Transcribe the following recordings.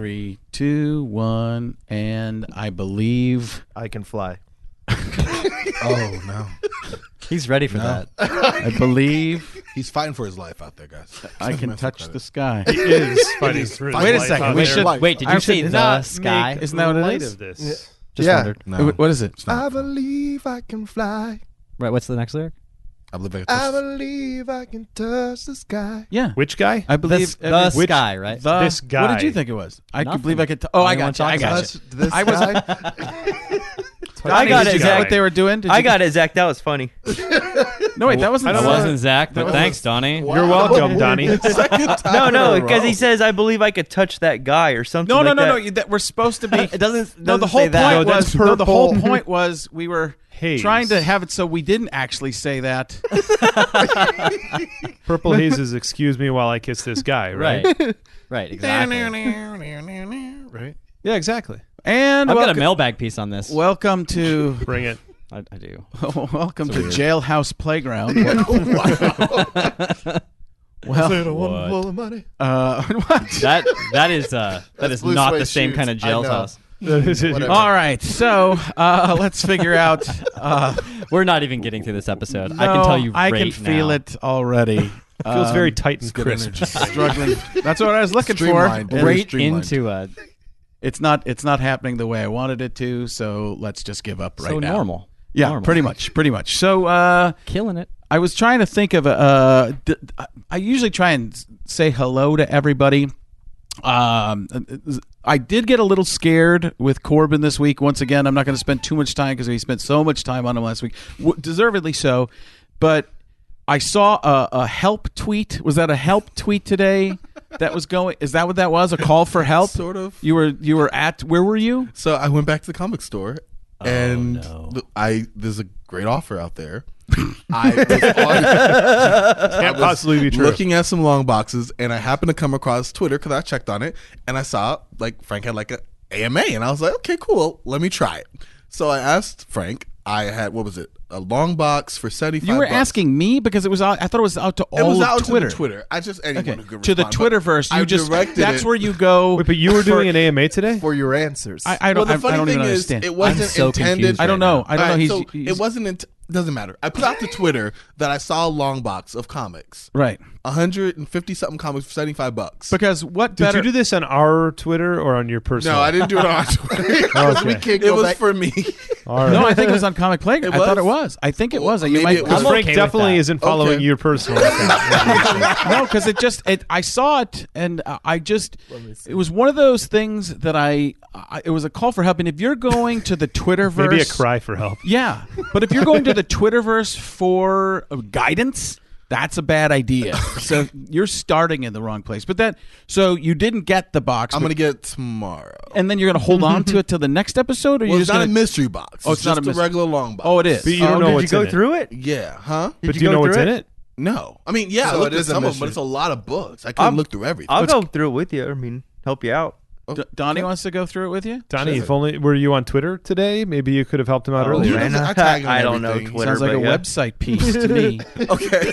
3, 2, 1, and I believe I can fly. Oh, no. He's ready for that. I believe He's fighting for his life out there, guys. I can touch the sky. He is fighting through. Wait a second. We should Wait, did you say the sky? Isn't that what it light is? of this? Just Yeah. wondered. No. What is it? I believe I can fly. Right, what's the next lyric? I believe I believe I can touch the sky. Yeah. Which guy? I believe The sky, right? This guy. What did you think it was? I Nothing. can believe I could. Oh, I got you. I got Touch you. this I was. sky. I got Did it, you get Zach. what they were doing? Did I you got it, Zach. That was funny. No, wait, that wasn't. I That don't wasn't Zach, but thanks, Donny. You're welcome, Donny. No, because he says, I believe I could touch that guy or something No, like no, that. no. That we're supposed to be. It doesn't No, the say whole that. point No, was. that's No, the whole purple. point was we were Haze. trying to have it so we didn't actually say that. Purple haze is excuse me while I kiss this guy, right? Right. Right, exactly. Right? Yeah, exactly. And I've got a welcome, mailbag piece on this. welcome to Bring it. I do. welcome to Jailhouse Playground. Well, Full of money. what? That is Blue not Suede the same Shoes. kind of I jail know. house. Whatever. All right, so let's figure out. We're not even getting through this episode. I can tell you I right can feel now. it already. Feels very tight and good crisp. energy. Struggling. That's what I was looking for. Streamlined. And Very Right streamlined. into a It's not happening the way I wanted it to. So let's just give up right so now. normal. Yeah, Normal. pretty much. So Killing it. I was trying to think of I usually try and say hello to everybody. I did get a little scared with Corban this week. Once again, I'm not going to spend too much time because we spent so much time on him last week, deservedly so. But I saw a help tweet. Was that a help tweet today? That was going. Is that what that was? A call for help? Sort of. You were at. Where were you? So I went back to the comic store, and no. there's a great offer out there. I was Can't possibly be true. looking at some long boxes, and I happened to come across Twitter because I checked on it, and I saw like Frank had like a AMA, and I was like, okay, cool, let me try it. So I asked Frank. I had a long box for $75. You were asking me because it was out. I thought it was out to all It was of out Twitter. to the Twitter. I just anyone Okay, who could to the respond, but Twitterverse. I You just directed that's it. where you go. Wait, but you were doing an AMA today? For your answers. I don't. Well, the funny I don't thing even is, understand. it wasn't I'm so intended. confused I don't right know. now. I don't know. Alright, He's it wasn't. Doesn't matter. I put out to Twitter that I saw a long box of comics, right 150 something comics for $75. because what Did better? you do this on our Twitter or on your personal? No, I didn't do it on Twitter. Okay. We can't It go was back. for me. All right. No, I think it was on Comic Playground. It I thought it was? was. I think it was. Well, You maybe might. it was. Because I'm Frank okay with definitely that. isn't following Okay. your personal account. No, because I saw it, and I just. It was one of those things that it was a call for help, and if you're going to the Twitterverse, Maybe a cry for help. Yeah, but if you're going to the Twitterverse for guidance, that's a bad idea. So you're starting in the wrong place. But so you didn't get the box. I'm but- gonna get it tomorrow. and then you're going to hold on to it till the next episode, or Well, you're it's just not going a mystery box. Oh, it's not just a a mystery- regular long box. Oh, it is. But you don't know Did you what's go in it. through it? Yeah, huh? But you do you go know what's through in it? it? No, I mean, yeah, So I looked it at is a some of them, mystery. but it's a lot of books. I couldn't look through everything. I'll go through it with you. I mean, help you out. Donnie wants to go through it with you. Donnie, if only were you on Twitter today, maybe you could have helped him out earlier. man. man. I tag him in I don't know everything. Twitter, Sounds like but a yeah. website piece to me. Okay.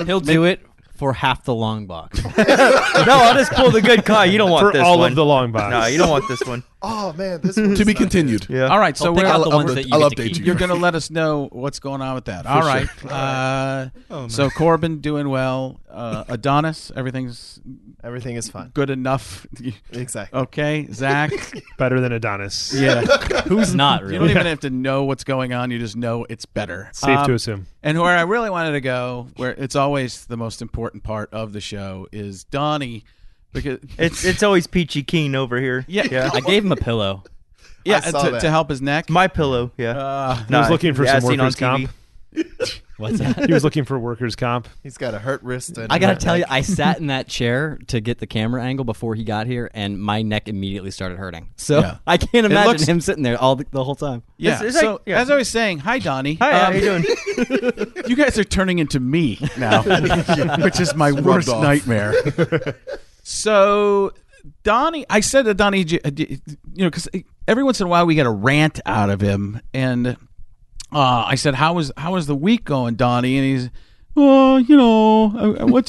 He'll do it for half the long box. No, I'll just pull the good card. You don't want For this all one. of the long box. No, you don't want this one. Oh man, this one's To be not continued. Yeah. All right, so I'll pick out the I'll- ones that you I'll get to update keep. you. you're going to let us know what's going on with that. All right. So Corbin doing well. Adonis, everything's good. Everything is fine. good enough. Exactly. Okay, Zach. Better than Adonis. Yeah. Who's not You really? don't even have to know what's going on. You just know it's better. Safe to assume. And where I really wanted to go, where it's always the most important part of the show, is Donnie, because It's always peachy keen over here. yeah, I gave him a pillow. yeah, I saw that. to help his neck. My pillow. Yeah. He was looking for some seen on workers' comp. TV. What's that? He was looking for workers' comp. He's got a hurt wrist. And I gotta hurt tell you, neck. I sat in that chair to get the camera angle before he got here, and my neck immediately started hurting. So Yeah. I can't imagine looks- him sitting there the whole time. Yeah. It's So like- yeah. as I was saying, hi Donnie. Hi, how you doing? You guys are turning into me now, which is my worst off. nightmare. So, Donnie, I said to Donnie, because every once in a while we get a rant out of him, and I said, "How was the week going, Donnie?" And he's, "Oh, I went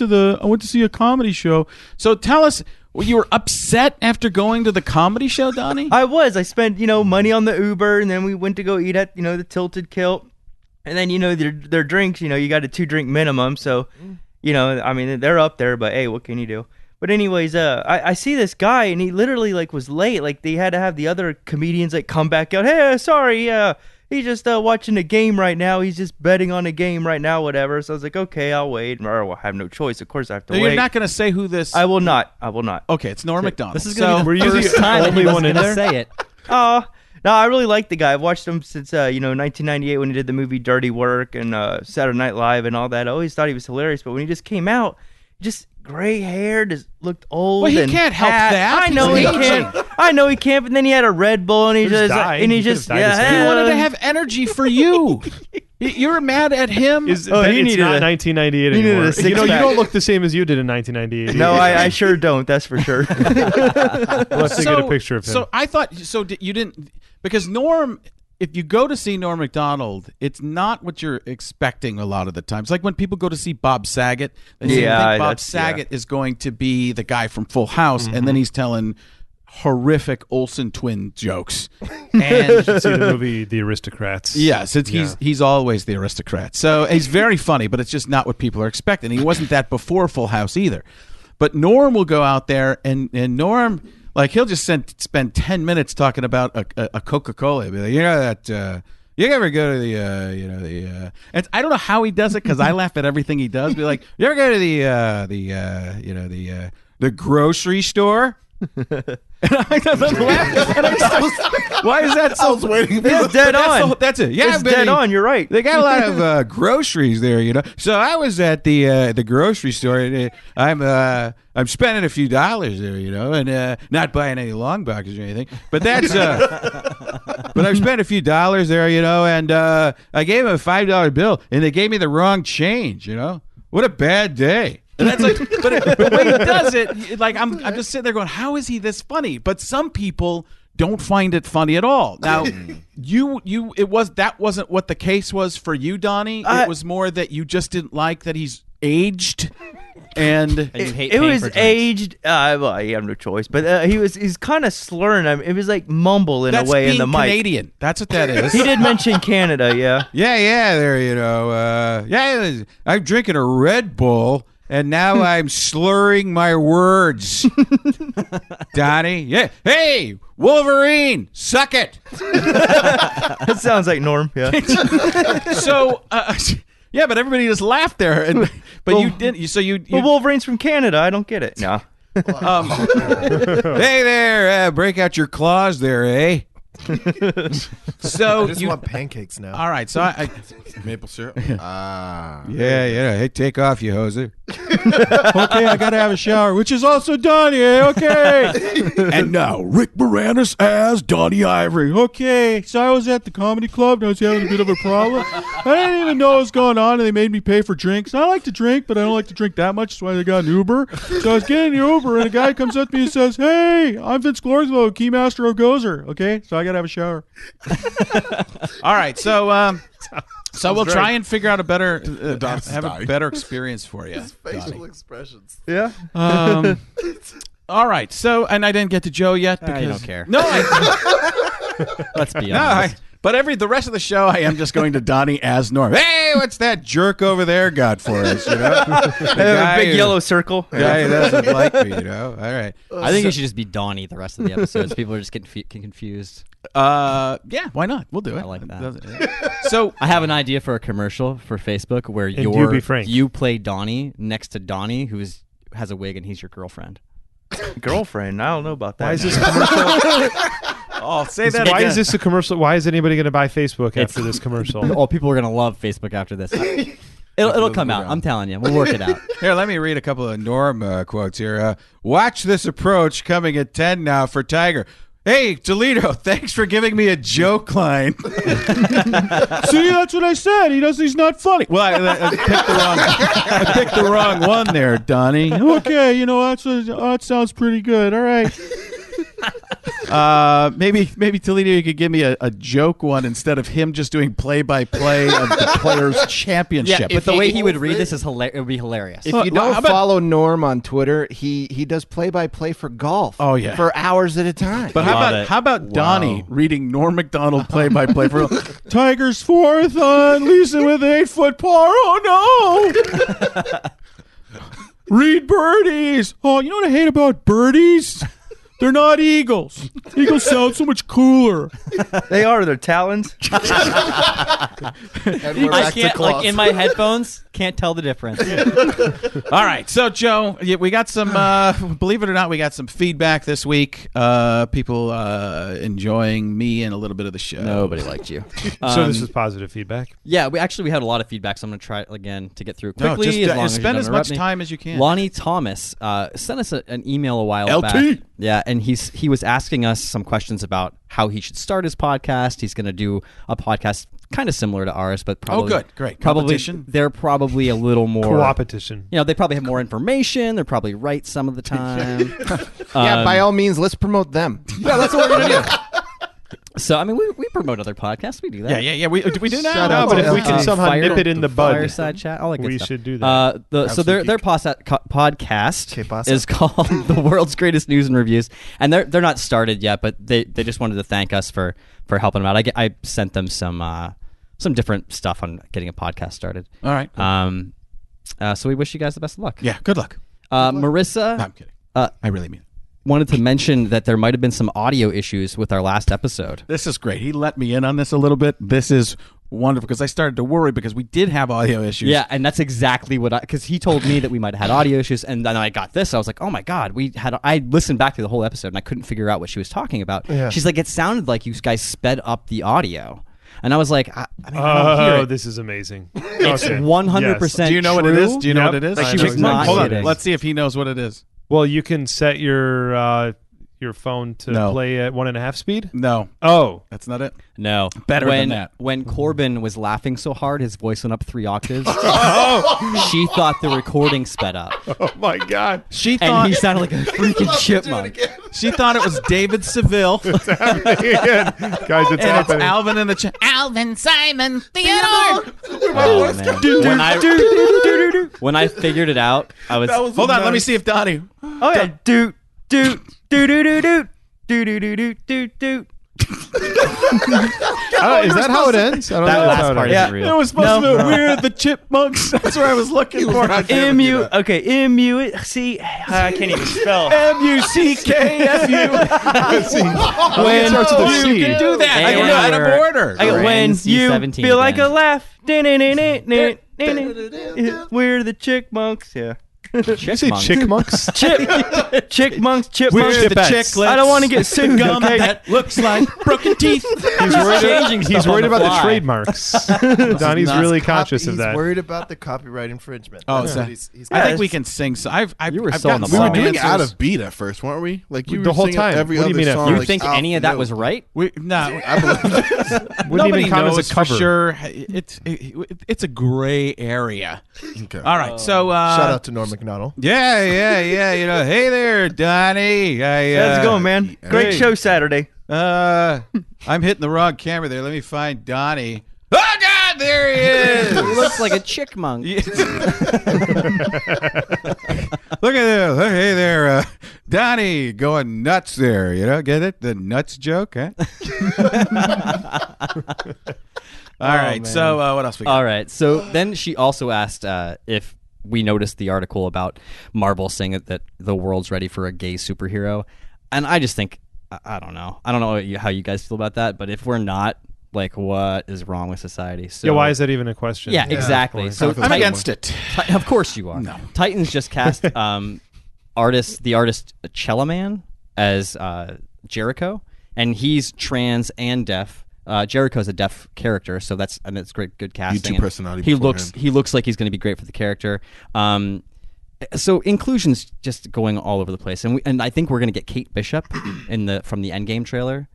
to see a comedy show." So tell us, Well, you were upset after going to the comedy show, Donny? I was. I spent, money on the Uber, and then we went to go eat at, the Tilted Kilt. And then, their drinks, you got a 2-drink minimum. So, they're up there, but hey, what can you do? But anyways, I see this guy, and he literally, was late. They had to have the other comedians, come back out. Hey, sorry, he's just watching a game right now. He's just betting on a game right now, whatever. So I was like, okay, I'll wait. Or I have no choice. Of course, I have to wait. You're not going to say who this... I will not. Okay, it's Norm Macdonald. This is going to be the Were you first the time only anyone's one in going to there? say it. Oh, no, I really like the guy. I've watched him since, 1998 when he did the movie Dirty Work and Saturday Night Live and all that. I always thought he was hilarious. But when he just came out, just gray hair, just looked old. Well, he and can't help that. I know he He's can't. I know he can't. But then he had a Red Bull and he He was just dying. and he He just could've dyed his He hair. wanted to have energy for you. You were mad at him? It's he not needed 1998 he needed anymore. a six-pack. You don't look the same as you did in 1998. No, I sure don't. That's for sure. Let's get a picture of him. So I thought you didn't, because Norm. If you go to see Norm Macdonald, it's not what you're expecting a lot of the times. Like when people go to see Bob Saget, they think Bob that's- Saget is going to be the guy from Full House, and then he's telling horrific Olsen twin jokes. And see the movie The Aristocrats. yes, he's always the aristocrat. So he's very funny, but it's just not what people are expecting. He wasn't that before Full House either. But Norm will go out there, and Norm, he'll just spend 10 minutes talking about a Coca-Cola. He'll be like, you ever go to the and I don't know how he does it because I laugh at everything he does. Be like, you ever go to the grocery store? And I'm laughing. Why is that so? I was waiting for It's dead on. That's it. Yeah, It's dead on. You're right. They got a lot of groceries there, So I was at the grocery store, and I'm spending a few dollars there, and not buying any long boxes or anything. But that's but I spent a few dollars there, and I gave him a $5 bill, and they gave me the wrong change. What a bad day. And that's but the way he does it, I'm just sitting there going, how is he this funny? But some people don't find it funny at all. Now, that wasn't what the case was for you, Donny. It was more that you just didn't like that he's aged, and And you hate It paying was for drinks. aged. Well, I have no choice, but he's kind of slurring. I mean, it was like mumble in that's a way being in the mic. Canadian. That's what that is. He did mention Canada, yeah. Yeah, there, I'm drinking a Red Bull, and now I'm slurring my words. Donny, yeah. Hey, Wolverine, suck it. That sounds like Norm. Yeah. So, yeah, but everybody just laughed there, but you didn't. So you Well, Wolverine's from Canada. I don't get it. No. hey there, break out your claws there, eh? So I just want pancakes now. all right. So I Maple syrup. yeah. Hey, take off, you hoser. Okay, I gotta have a shower, which is also Donny. Okay. And now Rick Moranis as Donny Ivory. Okay, so I was at the comedy club and I was having a bit of a problem. I didn't even know what was going on, and they made me pay for drinks. I like to drink, but I don't like to drink that much. That's why they got an Uber. So I was getting the Uber, and a guy comes up to me and says, "Hey, I'm Vince Glorslow, Keymaster of Gozer." Okay, so I gotta have a shower. All right, so we'll try and figure out a better have a better experience for you. Facial expressions. Yeah. All right, so and I didn't get to Joe yet because I don't care. No, Let's be no, honest. but the rest of the show I am just going to Donny as Norm. Hey, what's that jerk over there got for us? The A big yellow circle. guy who doesn't like me. All right. I think it should just be Donny the rest of the episodes. People are just getting confused. Yeah, why not? We'll do it. I like that. So I have an idea for a commercial for Facebook where you be Frank. you play Donny next to Donny, who has a wig, and he's your girlfriend. Girlfriend. I don't know about that. Why is this commercial? oh, say that Why again. is this a commercial? Why is anybody going to buy Facebook after this commercial? Oh, people are gonna love Facebook after this. It'll come out. I'm telling you. We'll work it out. Here, let me read a couple of Norm quotes here. Watch this approach coming at 10 now for Tiger. Hey, Toledo, thanks for giving me a joke line. See, that's what I said. He's not funny. Well, I picked the wrong one there, Donny. Okay, that sounds pretty good. All right. Maybe Toledo, you could give me a joke one instead of him just doing play-by-play of the Players Championship. But the way he would read this is it would be hilarious. If you don't follow Norm on Twitter, he does play-by-play for golf. Oh, yeah. For hours at a time. But Love it. how about Donny reading Norm Macdonald play-by-play for Tigers 4th on Lisa with 8-foot par? Oh no! Read birdies. Oh, you know what I hate about birdies? They're not eagles. Eagles sound so much cooler. They are. They're talons. And we're I back to can't, like, cloth. in my headphones, can't tell the difference. All right, so Joe, we got some. Believe it or not, we got some feedback this week. People enjoying me and a little bit of the show. Nobody liked you. So this is positive feedback. Yeah, we had a lot of feedback, so I'm going to try again to get through No, quickly. just as long as you spend don't as interrupt much me. time as you can. Lonnie Thomas sent us an email a while LT. back. Yeah, and he was asking us some questions about how he should start his podcast. He's going to do a podcast kind of similar to ours, but probably good, great. Probably Competition? they're probably a little more Co-opetition. You know, they probably have more information. They're probably right some of the time. Yeah, by all means, let's promote them. Yeah, that's what we're going to do. So, I mean, we promote other podcasts. We do that. Yeah. We do now. Shout No, out but to if we can LT. somehow nip it in the bud, Fireside chat, all that good we stuff. should do that. So their podcast Que pasa? is called The World's Greatest News and Reviews, and they're not started yet, but they just wanted to thank us for helping them out. I sent them some different stuff on getting a podcast started. All right. So we wish you guys the best of luck. Yeah. Good luck. Marissa No, I'm kidding. I really mean it. wanted to mention that there might have been some audio issues with our last episode. This is great. He let me in on this a little bit. This is wonderful because I started to worry because we did have audio issues. Yeah, and that's exactly what because he told me that we might have had audio issues, and then I got this. I was like, oh my God, I listened back to the whole episode and I couldn't figure out what she was talking about. Yeah. She's like, it sounded like you guys sped up the audio. And I was like, I don't hear Oh, it. this is amazing. It's Okay. 100% Yes. Do you know what it is? Do you know Yep. what it is? Like she was not Hold kidding. on. Let's see if he knows what it is. Well, you can set your phone to No. play at 1.5 speed. No, Oh, that's not it. No. Better than that. When Corban was laughing so hard, his voice went up 3 octaves. She thought the recording sped up. oh my God! She And thought he sounded like a freaking chipmunk. she thought it was David Seville. Guys, it's And it's happening. Alvin in the Alvin, Simon, Theodore. Oh, man. When I figured it out, I was Hold on, let me see if Donnie. Oh yeah, doot doot doot doot doot doot doot doot doot doot doot. Is that how it ends? I don't that know last how it part ends. isn't It real. was supposed to be weird. The Chipmunks. That's where I was looking for. M-U. Okay, M-U. See, I can't even spell. M-U-C-K-F-U. When it starts with a C. You can do that. Hey, I can we're- out of order. I go, We're when you NC-17 feel like a again. laugh. We're the Chickmunks. Yeah. Did you say Chickmunks? Chickmunks. We're the Chipettes. chicklets. I don't want to get sued. Gum Okay. that looks like broken teeth. He's worried, stuff on the about the fly. trademarks. Donnie's not- really conscious of He's that. worried about the copyright infringement. Oh, That's so what he's I think it's- we can sing. So I've You were I've so on gotten the We were ball. some doing out answers. of beat at first, weren't we? Like you The were whole singing time. every What do you other mean at song. You first? like, think out any of the that was note. right? No, I believe What do you nobody mean count knows as a cover? for sure. It's a gray area. Okay. All right, so Shout out to Norm Macdonald. Yeah. You know, hey there, Donnie. How's it going, man? Great hey. show Saturday. I'm hitting the wrong camera there. Let me find Donnie. Oh God, there he is. He looks like a chickmunk. Look at this. Hey there, Donnie, going nuts there. You know, get it? The nuts joke, huh? All right. man. So what else we got? All right. So then she also asked if we noticed the article about Marvel saying that the world's ready for a gay superhero. And I just think, I don't know. I don't know how you guys feel about that, but if we're not, like, what is wrong with society? So, Yeah, why is that even a question? Yeah, exactly. So I'm against it. Of course you are. No. Titans just cast the artist Chellaman as Jericho, and he's trans and deaf. Jericho's a deaf character, so that's great, good casting. YouTube And personality He beforehand. looks like he's going to be great for the character. So inclusion's just going all over the place, and I think we're going to get Kate Bishop from the Endgame trailer,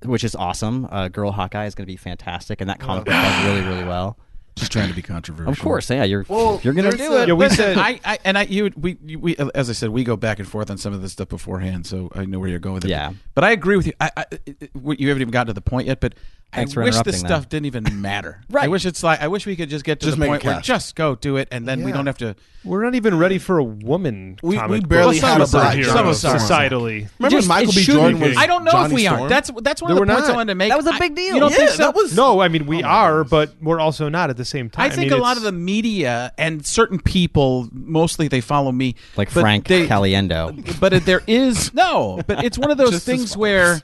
which is awesome. Girl Hawkeye is going to be fantastic, and that comic book does really, really well. Just trying to be controversial. Of course, yeah. You're gonna there's do a- it. Yeah, we Listen, said we as I said, we go back and forth on some of this stuff beforehand, so I know where you're going with it. Yeah. But I agree with you. You haven't even gotten to the point yet, but Thanks I for wish this interrupting stuff that. didn't even matter. Right. I wish we could just get to Just the make point it where cast. just go do it, and then we don't have to. we're not even ready for a woman. We comic barely book had a black superhero some of us are. societally. Remember Just- Michael it B. shouldn't Jordan be. was I don't know Johnny if we Storm? are. That's one of No, the we're points I not. wanted to make. That was a big deal. You don't think Yeah, so? that was- No, I mean we are, but we're also not at the same time. I think mean, a lot it's- of the media and certain people, mostly they follow me, Like but Frank they- Caliendo. But there is no. But it's one of those things where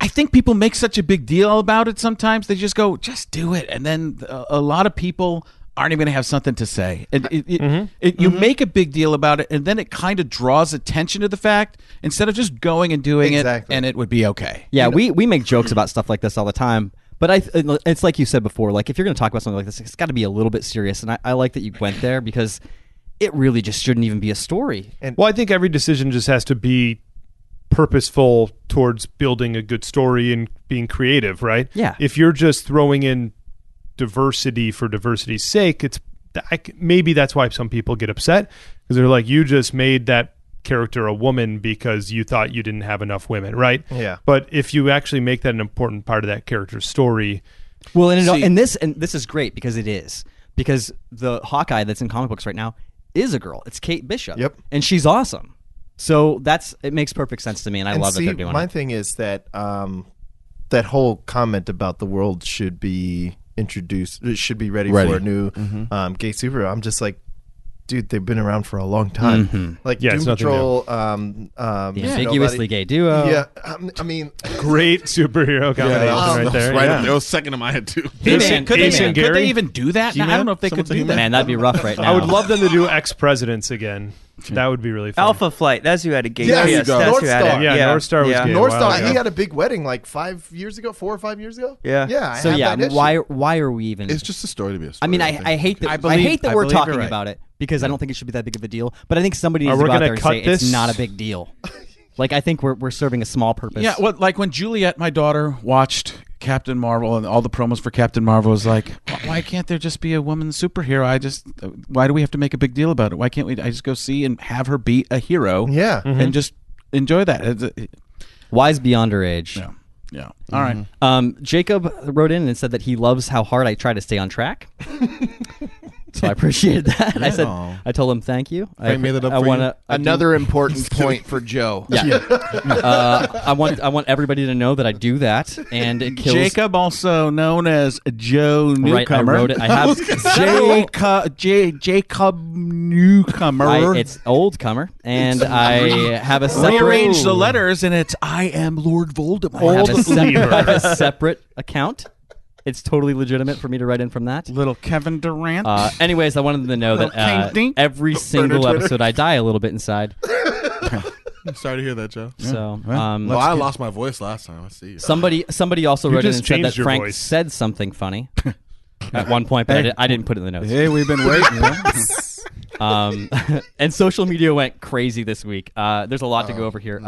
I think people make such a big deal about it. Sometimes they just go, just do it, and then a lot of people aren't even going to have something to say. You make a big deal about it, and then it kind of draws attention to the fact instead of just going and doing Exactly. it, and it would be okay. Yeah, we make jokes about stuff like this all the time. But it's like you said before, like if you're going to talk about something like this, it's got to be a little bit serious. And I like that you went there because it really just shouldn't even be a story. Well, I think every decision just has to be purposeful towards building a good story and being creative, right? Yeah. If you're just throwing in diversity for diversity's sake, maybe that's why some people get upset because they're like, you just made that character a woman because you thought you didn't have enough women, right? Yeah. But if you actually make that an important part of that character's story, Well, and this is great because it is. Because the Hawkeye that's in comic books right now is a girl. It's Kate Bishop. Yep. And she's awesome. So it makes perfect sense to me, and I love that they're doing my it. thing is that that whole comment about the world should be introduced, it should be ready. for a new gay superhero. I'm just like, dude, they've been around for a long time. Like Yeah, it's Doom nothing Patrol, The ambiguously gay duo. Yeah, I mean, great superhero combination right there. Right yeah. up there. It was second in my head too. Could they Gary? even do that? I don't know if they could do that. Man, that'd be rough right now. I would love them to do ex-presidents again. That would be really fun. Alpha Flight. That's who had a gay. Yeah, yes, there you go. that's North who had Star. it. Yeah, North Star was gay. North a while Star, ago. he had a big wedding like 5 years ago, 4 or 5 years ago. Yeah. Yeah. I So have yeah, that issue. why are we even? It's just a story to be a story. I mean, I hate that. I I hate that we're believe you're talking right. about it because I don't think it should be that big of a deal. But I think somebody needs We're to go out gonna there and cut say this? it's not a big deal. Like I think we're serving a small purpose. Yeah, well, like when Juliet, my daughter, watched Captain Marvel and all the promos for Captain Marvel, was like, why can't there just be a woman superhero? Why do we have to make a big deal about it? Why can't we? I just go see and have her be a hero. Yeah. and just enjoy that. Wise beyond her age. Yeah. All right. Jacob wrote in and said that he loves how hard I try to stay on track. So I appreciated that. I told him thank you. Frank made that up for you? Another important point for Joe. Yeah. I want everybody to know that I do that, and it kills. Jacob, also known as Joe Newcomer. Right, I wrote it. I have Jacob Newcomer. it's old comer, and I have a separate. Rearrange the letters, and it's I am Lord Voldemort. I have a separate account. It's totally legitimate for me to write in from that. Little Kevin Durant. Anyways, I wanted them to know that King Dink. every single episode I die a little bit inside. Sorry to hear that, Joe. So, Well, I lost my voice last time. I see. somebody also wrote in just and said that changed your Frank voice. said something funny at one point, but I didn't put it in the notes. Hey, we've been waiting. And social media went crazy this week. There's a lot to go over here.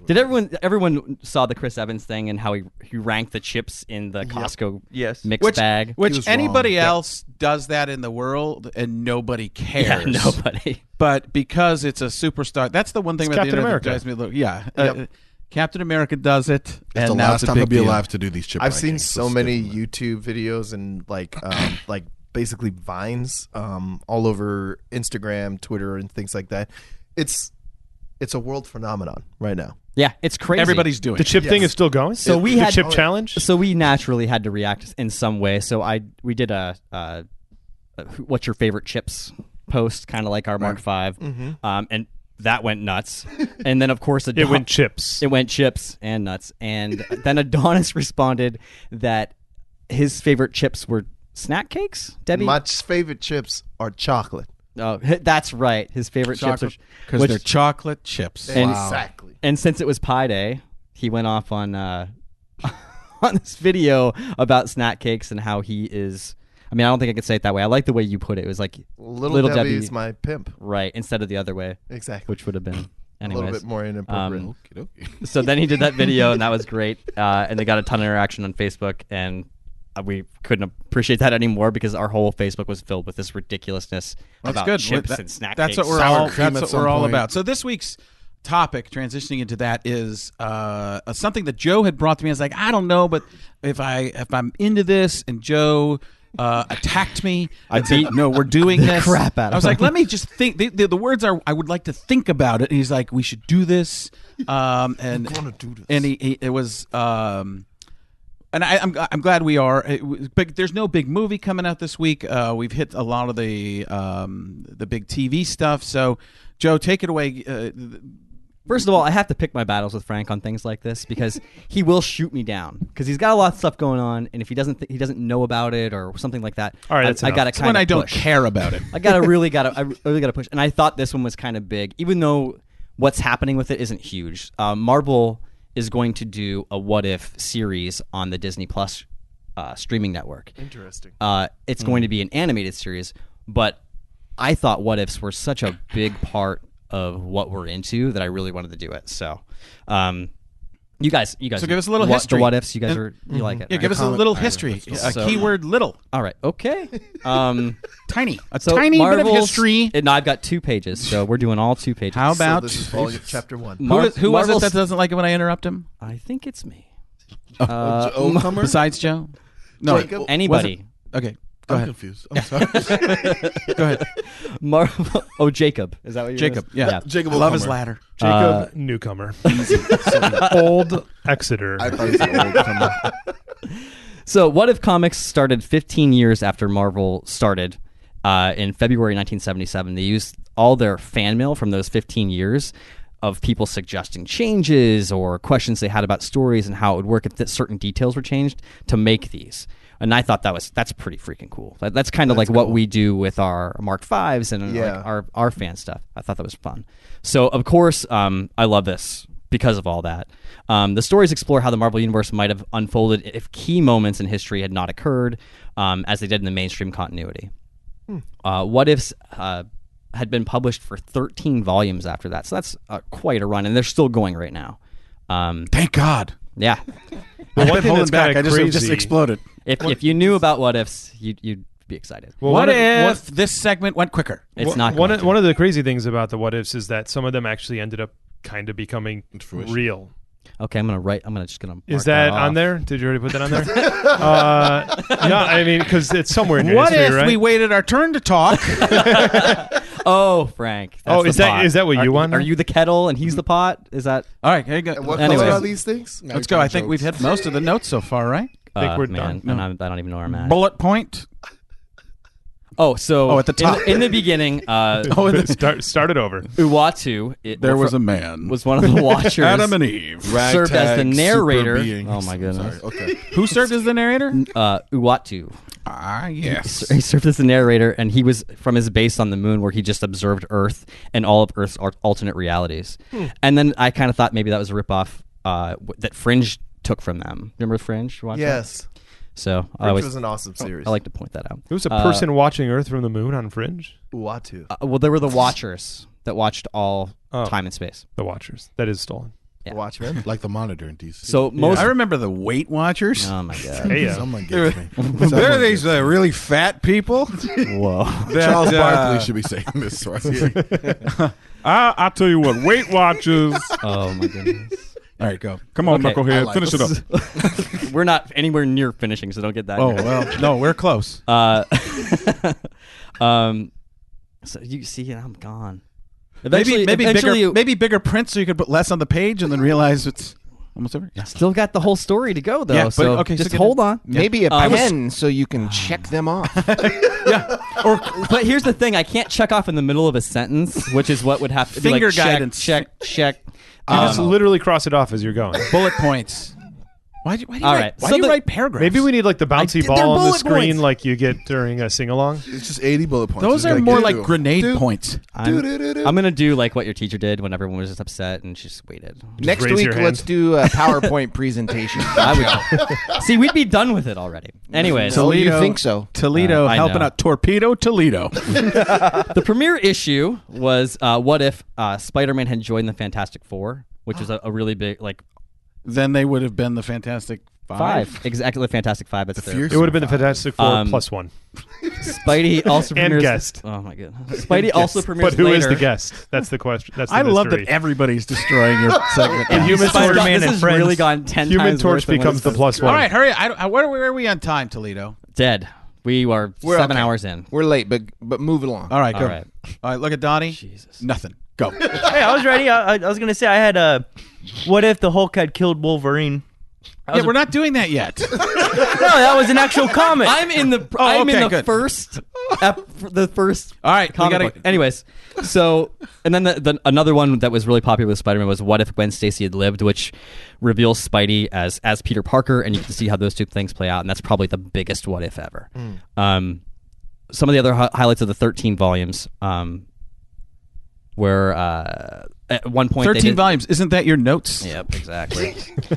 Did everyone saw the Chris Evans thing and how he ranked the chips in the Costco Yes. mix bag? was Which wrong. anybody else does that in the world, and nobody cares. Yeah, nobody. But because it's a superstar, that's the one thing It's about the Captain internet that America. drives me. Yeah, Captain America does it, It's and the now last it's a time big he'll be deal. alive to do these chip I've seen rankings, so stick many with it. YouTube videos and like basically vines all over Instagram, Twitter, and things like that. It's a world phenomenon right now. Yeah, it's crazy. Everybody's doing The it. chip thing is still going. So we the had- chip challenge. So we naturally had to react in some way. So we did a what's your favorite chips post, kind of like our Mark V, and that went nuts. And then of course It went chips. It went chips and nuts. And then Adonis responded that his favorite chips were snack cakes. Debbie, My favorite chips are chocolate. oh, that's right. His favorite chips are because they're chocolate chips. And- Exactly. And since it was Pi Day, he went off on on this video about snack cakes and how he is. I mean, I don't think I could say it that way. I like the way you put it. It was like Little Debbie's my pimp. right instead of the other way, Exactly. which would have been A anyways. little bit more inappropriate. Okey-dokey. So then he did that video, and that was great. And they got a ton of interaction on Facebook. And we couldn't appreciate that anymore because our whole Facebook was filled with this ridiculousness about good. chips and snack That's cakes. what we're Sour all. cream That's at what some we're all point. about. So this week's topic, transitioning into that, is something that Joe had brought to me. I was like, I don't know, but if I'm into this, and Joe attacked me. I said, no, we're doing this. Crap out of I was like, him. let me just think. The words are, I would like to think about it. And he's like, we should do this. And gonna do this. And it was. And I'm glad we are. But there's no big movie coming out this week. We've hit a lot of the big TV stuff. So, Joe, take it away. First of all, I have to pick my battles with Frank on things like this because he will shoot me down because he's got a lot of stuff going on, and if he doesn't know about it or something like that, All right, that's I enough. got to It's kind when of I don't push. care about it. I really got to push, and I thought this one was kind of big, even though what's happening with it isn't huge. Marvel is going to do a What If series on the Disney Plus streaming network. Interesting. It's going to be an animated series, but I thought What Ifs were such a big part of what we're into that I really wanted to do it. So, you guys. So give us a little the history. What Ifs, you guys you like it? Yeah, right? give us a little history. So- Keyword little. All right. Okay. Tiny. A So tiny bit of Marvel's- history. No, I've got 2 pages, so we're doing all 2 pages. How about So this is falling at chapter 1. who was it Marvel's- that doesn't like it when I interrupt him? I think it's me. Comer? Besides Joe? No. Jacob? Anybody. Okay. Go I'm ahead. confused. I'm sorry. Go ahead. Marvel. Oh, Jacob. Is that what you're Jacob. Yeah. Jacob I love his O'Comer. ladder. Jacob Newcomer. Old Exeter. I thought he said old Comer. So, What If Comics started 15 years after Marvel started in February 1977. They used all their fan mail from those 15 years of people suggesting changes or questions they had about stories and how it would work if certain details were changed to make these. And I thought that's pretty freaking cool. That's kind of like what we do with our Mark Vs and Yeah. like our fan stuff. I thought that was fun. So, of course, I love this because of all that. The stories explore how the Marvel Universe might have unfolded if key moments in history had not occurred, as they did in the mainstream continuity. What Ifs had been published for 13 volumes after that, so that's quite a run, and they're still going right now. Thank God. Yeah. Well, I've one been thing holding that's back. kinda I just crazy- exploded. If you knew about What Ifs, you'd be excited. Well, What one of- if this segment went quicker? It's not one going of, one of the crazy things about the What Ifs is that some of them actually ended up kind of becoming fruition. real. Okay, I'm just gonna. Is mark that off. on there? Did you already put that on there? Yeah, I mean, because it's somewhere in your What history, if right? we waited our turn to talk? Oh, Frank. That's Oh, the is that- pot. is that what you Are- want? Are you the kettle and he's the pot? Is that? All right, here you go. And what Anyway. color are these things? Let's go. I think we've hit most of the notes so far, right? I think we're man, done. and I don't even know where I'm at. Bullet point. Oh, so Oh, at the top. in the beginning, Start it over. Uatu There was a man. was one of the watchers. Adam and Eve. served as the Ragtag narrator. super beings. Oh my goodness. Sorry. Okay. Who served as the narrator? Uatu. Ah, yes. He served as the narrator, and he was from his base on the moon, where he just observed Earth and all of Earth's alternate realities. And then I kind of thought maybe that was a ripoff that Fringe took from them. Remember Fringe? Watch that? Yes. So Which was an awesome series. I like to point that out. There was a person watching Earth from the moon on Fringe. Uatu. Well, there were the Watchers that watched all time and space. The Watchers. That is stolen. Yeah. Watchmen. Like the Monitor in DC. So most. I remember the Weight Watchers. Oh my god. Hey, Someone gets me. There are these really fat people. Whoa. Charles Barkley should be saying this right here. I'll tell you what, Weight Watchers. Oh my goodness. All right, go. Come on, Okay. Knucklehead. like Finish it up. We're not anywhere near finishing, so don't get that. Oh, great. well, no, we're close. So you see, I'm gone. Maybe Eventually, maybe bigger print so you could put less on the page and then realize it's almost over. Yeah. still got the whole story to go though. Yeah, but- so okay, so just get hold it. on. Maybe a I was- pen so you can check them off. But here's the thing: I can't check off in the middle of a sentence, which is what would have to be Finger like check, guidance. check. You just literally cross it off as you're going. Bullet points. Why do you All write, right, why so do you the- write paragraphs? Maybe we need like the bouncy they're ball on the bullet screen points. like you get during a sing-along. It's just 80 bullet points. Those It's are more do, like do, grenade do, points. I'm do. gonna do like what your teacher did when everyone was just upset and she just waited. Next raise week, your hand. let's do a PowerPoint presentation. See, we'd be done with it already. Anyways, So you think so? Toledo I helping know. out Torpedo Toledo. the premiere issue was what if Spider-Man had joined the Fantastic Four, which was a really big like. Then they would have been the Fantastic 5. Exactly, the Fantastic Five. That's there. Fierce It would have been the Fantastic Four plus one. Spidey also And premieres. guest. Oh my god. Spidey also premieres But who is later. the guest? That's the question. That's the I love mystery. that everybody's destroying your segment. And Human Spider-Man this and has Friends. really gone 10 Human times Torch worse than what becomes it's the supposed plus to be. All one. right, hurry. Where are we on time, Toledo? Dead. We are We're 7 okay. hours in. We're late, but move along. All right, go. All right. All right, look at Donnie. Jesus. Nothing. Go. Hey, I was ready. I was gonna say I had what if the Hulk had killed Wolverine? Yeah, we're not doing that yet. No, that was an actual comic. I'm in the good. first All right, we comic gotta. book. Anyways, so and then the another one that was really popular with Spider-Man was What If Gwen Stacy Had Lived, which reveals Spidey as Peter Parker, and you can see how those two things play out, and that's probably the biggest what if ever. Some of the other highlights of the 13 volumes were at one point 13 volumes. Isn't that your notes? Yep, exactly.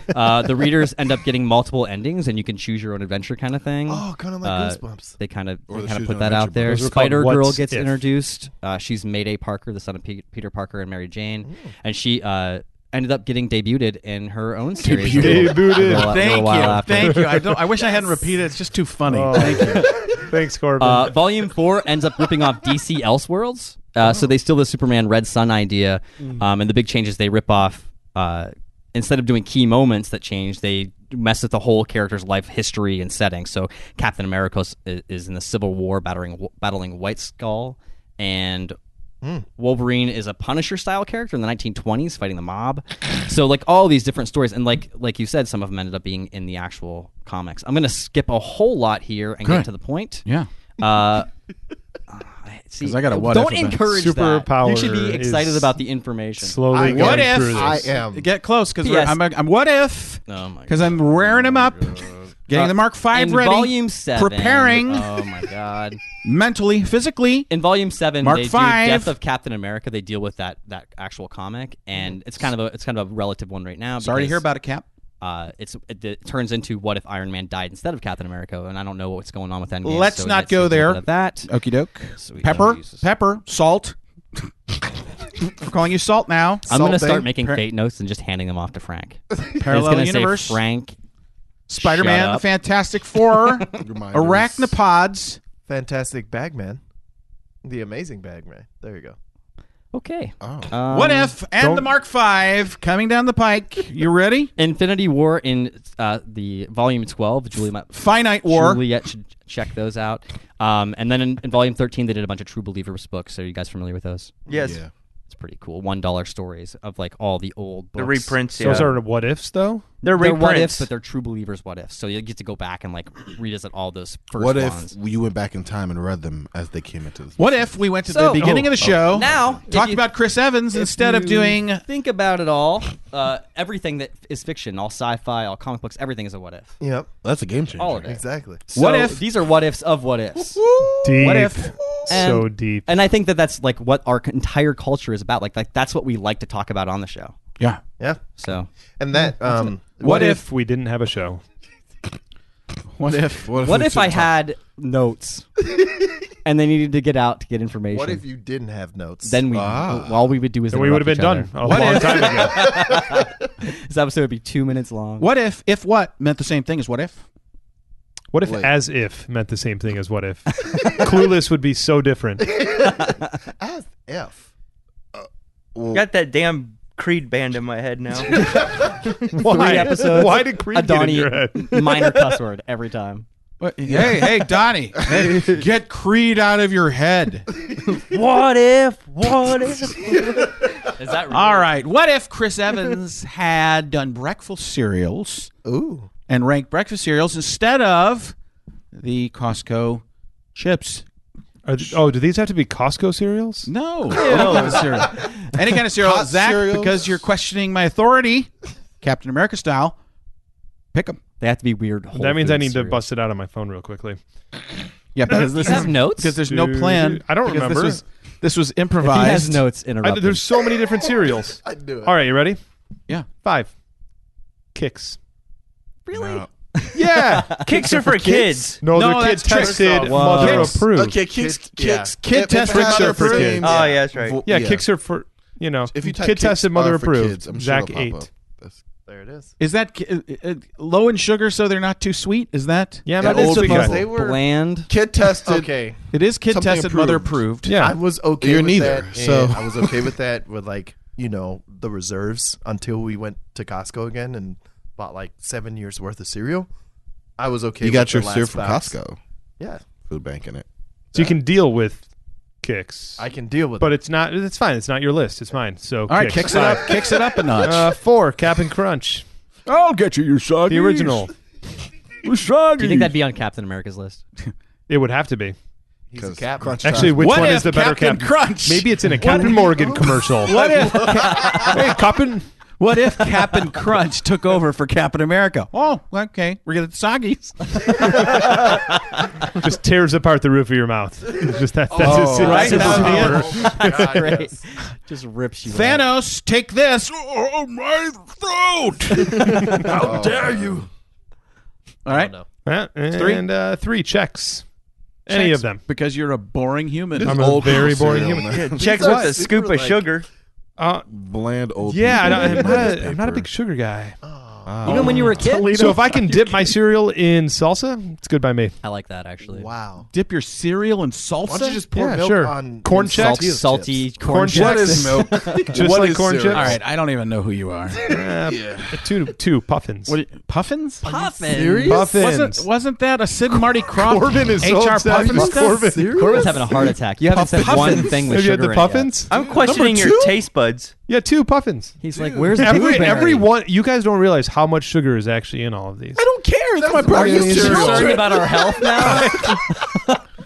The readers end up getting multiple endings, and you can choose your own adventure kind of thing. Oh, kind of like Goosebumps. They kind of Or the put Choose that Your Own out Adventure there. books. Those were called Spider Girl What's gets If. introduced. She's Mayday Parker, the son of Peter Parker and Mary Jane, and she ended up getting debuted in her own series. Debuted. Thank you. I wish I hadn't repeated. It's just too funny. Oh. Thank you. Thanks, Corban. Volume 4 ends up ripping off DC Elseworlds. So they steal the Superman Red Sun idea, and the big change is they rip off. Instead of doing key moments that change, they mess with the whole character's life history and setting. So Captain America is in the Civil War battling White Skull, and Wolverine is a Punisher-style character in the 1920s fighting the mob. So like all these different stories, and like you said, some of them ended up being in the actual comics. I'm going to skip a whole lot here and get to the point. Yeah. See, 'Cause I got a what don't if event. encourage that. Superpower You should be excited is about the information. Slowly What going if through I this. am. Get close, because P.S. I'm what if? Oh my Because I'm wearing them up, getting the Mark V in ready, Volume 7, preparing Oh my god! mentally, physically. In Volume 7, Mark they do 5. Death of Captain America. They deal with that actual comic, and it's kind of a relative one right now. Sorry to because, hear about it, Cap. it turns into what if Iron Man died instead of Captain America, and I don't know what's going on with Endgame. Let's so not it's go a little there. bit of that. Okie doke. Sweet. Pepper, Oh, Jesus. pepper, salt. We're calling you Salt now. I'm going to Salting. start making fate notes and just handing them off to Frank. Parallel it's universe. Say, Frank, Spider-Man, shut the up. Fantastic Four, Reminders. Arachnopods. Fantastic Bagman. The Amazing Bagman. There you go. Okay. Oh. What if and don't- the Mark V coming down the pike? You ready? Infinity War in the Volume 12. Finite War. Juliet should check those out. And then in Volume 13, they did a bunch of True Believers books. Are you guys familiar with those? Yes. Yeah. It's pretty cool. $1 stories of like all the old books. The reprints. Those Yeah. are what ifs, though. They're They're what ifs, reprints. but they're True Believers what ifs. So you get to go back and like revisit all those first What if ones. you went back in time and read them as they came into this? What if we went to the So- beginning of the show, Now, talked if you- about Chris Evans if instead of you doing... think about it all, everything that is fiction, all sci-fi, all comic books, everything is a what if. Yep. That's a game changer. All of it. Exactly. What So if- these are what ifs of what ifs? Deep. What if? So And- deep. And I think that that's like what our entire culture is about. Like that's what we like to talk about on the show. Yeah. Yeah. So And that What if we didn't have a show? What if? what we if I took had notes and they needed to get out to get information? what if you didn't have notes? Then all we would do is Then we would have been done interrupt a What long if- time ago. each other. This episode would be 2 minutes long. What if what meant the same thing as what if? What if Wait. as if meant the same thing as what if? Clueless would be so different. As if. Got that damn Creed band in my head now. Why? 3 episodes. Why did Creed a get in Donny your head? minor cuss word every time. Hey, Donnie, get Creed out of your head. What if? What if? Is that really? All right. What if Chris Evans had done breakfast cereals Ooh. and ranked breakfast cereals instead of the Costco chips? Do these have to be Costco cereals? No. Any kind of cereal. Any kind of cereal. Hot Zach, cereals. because you're questioning my authority, Captain America style, pick them. They have to be weird. Whole That means I Foods need to cereals. bust it out on my phone real quickly. Yeah, because this You have is notes? because there's no plan. I don't because remember. This was If he improvised. has notes interrupted. There's so many different cereals. I knew it. All right, you ready? Yeah. 5. Kicks. Really? No. Yeah. Kicks are for kids. No, No, they're kid that's tricks. tested, Whoa. mother Kicks. approved. Okay, kicks. Yeah. Kid tested, mother for approved. Oh, yeah, that's right. Yeah, kicks are for, If you type kid kicks tested, mother are for approved. kids, I'm sure Zach it'll pop 8. up. That's- There it is. Is that low in sugar so they're not too sweet? Is that? Yeah, Yeah, that is old sweet people. guy. They were Kid okay. tested. It is kid Something tested, mother approved. approved. Yeah. I was okay You're with neither, that. so- And I was okay with that with like, the reserves until we went to Costco again and bought like 7 years worth of cereal. I was okay You with got the your last cereal from box. Costco. Yeah. Food bank in it. So you can deal with kicks. I can deal with but it. it's not. It's fine. It's not your list. It's mine. So All right, kicks it up a notch. 4 Cap'n Crunch, I'll get you your soggies. the original. Do you think that'd be on Captain America's list? It would have to be. He's a captain. Crunch Actually, time. which What one if is the better Captain Captain Crunch? Maybe it's in a Captain Morgan commercial. What if Hey, Captain. What if Cap'n Crunch took over for Captain America? Oh, okay. We're gonna soggies. Just tears apart the roof of your mouth. It's just that's right? his That superpower. God, Great. yes. Just rips you. out. Thanos, take this. Oh, my throat. How dare you? All right. No. Yeah, Three? and 3 checks. Any Checks, of them. because you're a boring human. This I'm is a old very people boring cereal, human. man. Checks These are with a super, scoop of like- sugar. Bland old. Yeah, people. I'm not a big sugar guy. Even when you were a kid. So if I can dip my cereal in salsa, it's good by me. I like that actually. Wow. Dip your cereal in salsa. Why don't you just pour Yeah, milk sure. on Corn in checks? tortilla Salty chips? corn What checks. is milk? Just What like is corn cereal? chips? All right, I don't even know who you are. Two puffins. Puffins? Puffins. Puffins. Wasn't that a Sid and Marty Krofft Corbin is so HR upset. Puffin stuff? Corbin. Corbin's having a heart attack. You haven't said one thing with Have you had sugar the in it yet. puffins? I'm questioning Number your 2? taste buds. Yeah, 2 puffins. He's like, "Where's the blueberry?" Everyone, you guys don't realize how much sugar is actually in all of these. I don't care. It's my breakfast breakfast You're cereal. concerned about our health now.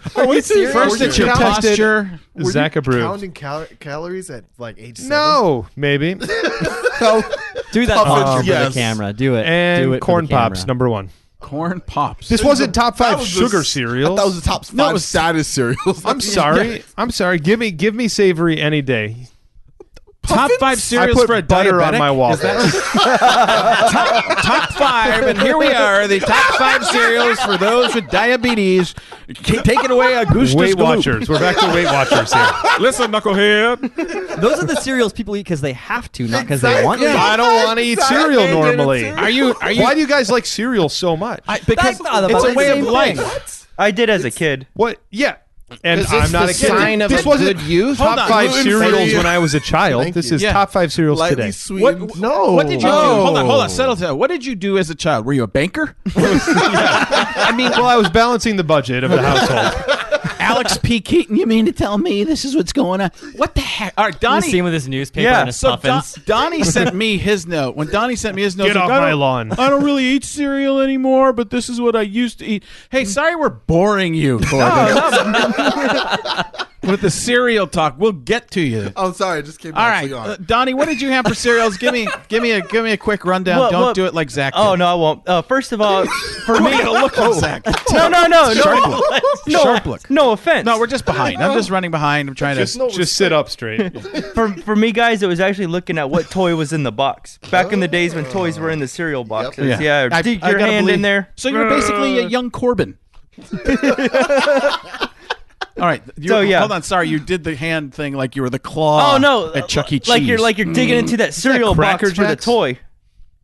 First it's your posture. Were Zach you approved. counting calories at like age 7? No, maybe. Do that Puffins, posture for yes. the camera. Do it. Do And it for corn the camera. pops, number 1. Corn Pops. This wasn't top 5 was sugar the- cereals. That was the top 5 saddest cereals. I'm sorry. I'm sorry. Give me savory any day. Top 5 cereals I put for a butter diabetic. on my waffles. top 5, and here we are, the top 5 cereals for those with diabetes. Take it away, Augustus Weight Gloop. Watchers. We're back to Weight Watchers here. Listen, knucklehead. Those are the cereals people eat because they have to, not because they want to. I don't want to eat cereal normally. Are you? Why do you guys like cereal so much? Because That's not it's about a way the of same life. thing. I did as a kid. What? Yeah. And Is I'm this not the a kid. sign of This a wasn't good youth? Hold top on. 5 Gluten-free. cereals when I was a child. Thank This you. is Yeah. top 5 cereals Lightly today. sweet. No. What did you do? No. Hold on. Settle down. What did you do as a child? Were you a banker? I mean, well, I was balancing the budget of the household. Alex P. Keaton, you mean to tell me this is what's going on? What the heck? All right, You Donnie. see him with his newspaper Yeah, and his So puffins. Donnie sent me his note. When Donnie sent me his note, Get he's off like, my lawn. I don't really eat cereal anymore, but this is what I used to eat. Hey, sorry we're boring you, Corbin. With the cereal talk, we'll get to you. I'm sorry. I just came All back. right, So you're on. Donnie, what did you have for cereals? Give me a quick rundown. Well, Don't well- do it like Zach. Oh did. no, I won't. First of all, for me, Look at Zach. no, Sharp look. no, Sharp look. no offense. No, we're just behind. I'm just running behind. I'm trying to. Just sit up straight. for me, guys, it was actually looking at what toy was in the box. Back in the days when toys were in the cereal boxes. Yeah, I dig your gotta hand believe- in there. So you're basically a young Corbin. All right. So, yeah. Hold on. Sorry, you did the hand thing like you were the claw. Oh no, At Chuck E. Cheese. like you're digging into that cereal box Cracker for the Jacks? toy.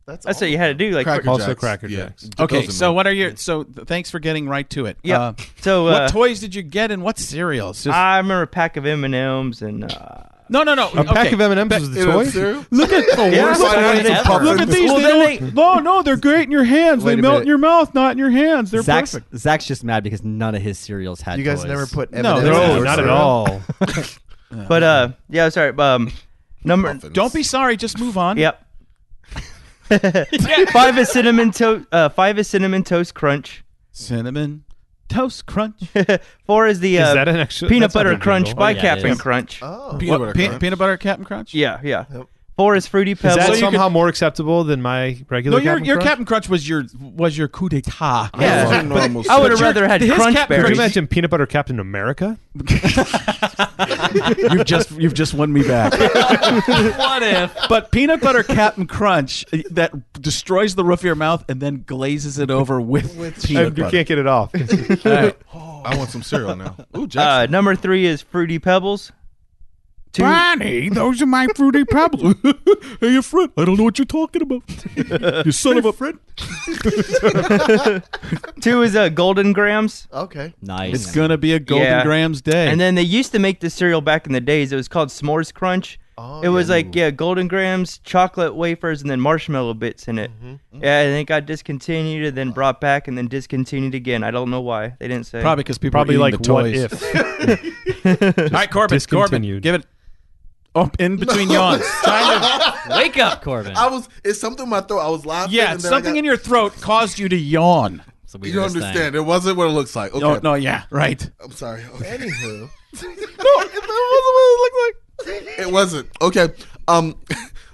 That's What you had to do. Like, Cracker Also Jacks. Cracker Yeah. Jacks. Okay. Those are So mine. what are your? Thanks for getting right to it. Yeah. So what toys did you get and what cereals? Just, I remember a pack of M&Ms and no. A pack of M&Ms was the You know toy? cereal? Look at the Yeah, worst look at toys it. ever. Look at these. Well, They then don't, no, they're great in your hands. Wait They a melt in minute. your mouth, not in your hands. They're perfect. Zach's just mad because none of his cereals had You guys toys. never put No, M&Ms they're in No, your not at cereal? all. but yeah, sorry. Number Muffins. Don't be sorry. Just move on. yep. 5 is cinnamon toast crunch. Cinnamon toast crunch. 4 is the Is that an extra peanut that's not butter a crunch jingle. by yeah, it Captain is. Crunch. Oh. Peanut butter crunch. Peanut butter Captain Crunch. Yeah. Yep. 4 is fruity Is pebbles. that So you somehow more acceptable than my regular No, your Captain Crunch? Captain Crunch was your coup d'état. Yeah. Those are normal I would have cereals. rather had his crunch Captain Could you berries. imagine peanut butter Captain America? You've just won me back. What if? But peanut butter Captain Crunch that destroys the roof of your mouth and then glazes it over with peanut You butter. can't get it off. All right. I want some cereal now. Ooh, Jackson. Number 3 is fruity pebbles. Bonnie, those are my Fruity Pebbles. Hey, your friend. I don't know what you're talking about. You son of a friend. 2 is Golden Grams. Okay. Nice. It's going to be a Golden Yeah. Grams day. And then they used to make this cereal back in the days. It was called S'mores Crunch. Oh, It was yeah. like Golden Grams, chocolate wafers, and then marshmallow bits in it. Yeah, and it got discontinued and then brought back and then discontinued again. I don't know why. They didn't say. Probably because people Probably are like eating the what toys. if. All right, Corbin. discontinued. Give it. Oh, in between yawns. Trying to, Wake up, Corbin. It's something in my throat. I was laughing. yeah, and then something in your throat caused you to yawn. It's the You don't weirdest thing. understand. It wasn't what it looks like. Okay. No, yeah, right. I'm sorry. Okay. Anywho. It wasn't. Okay.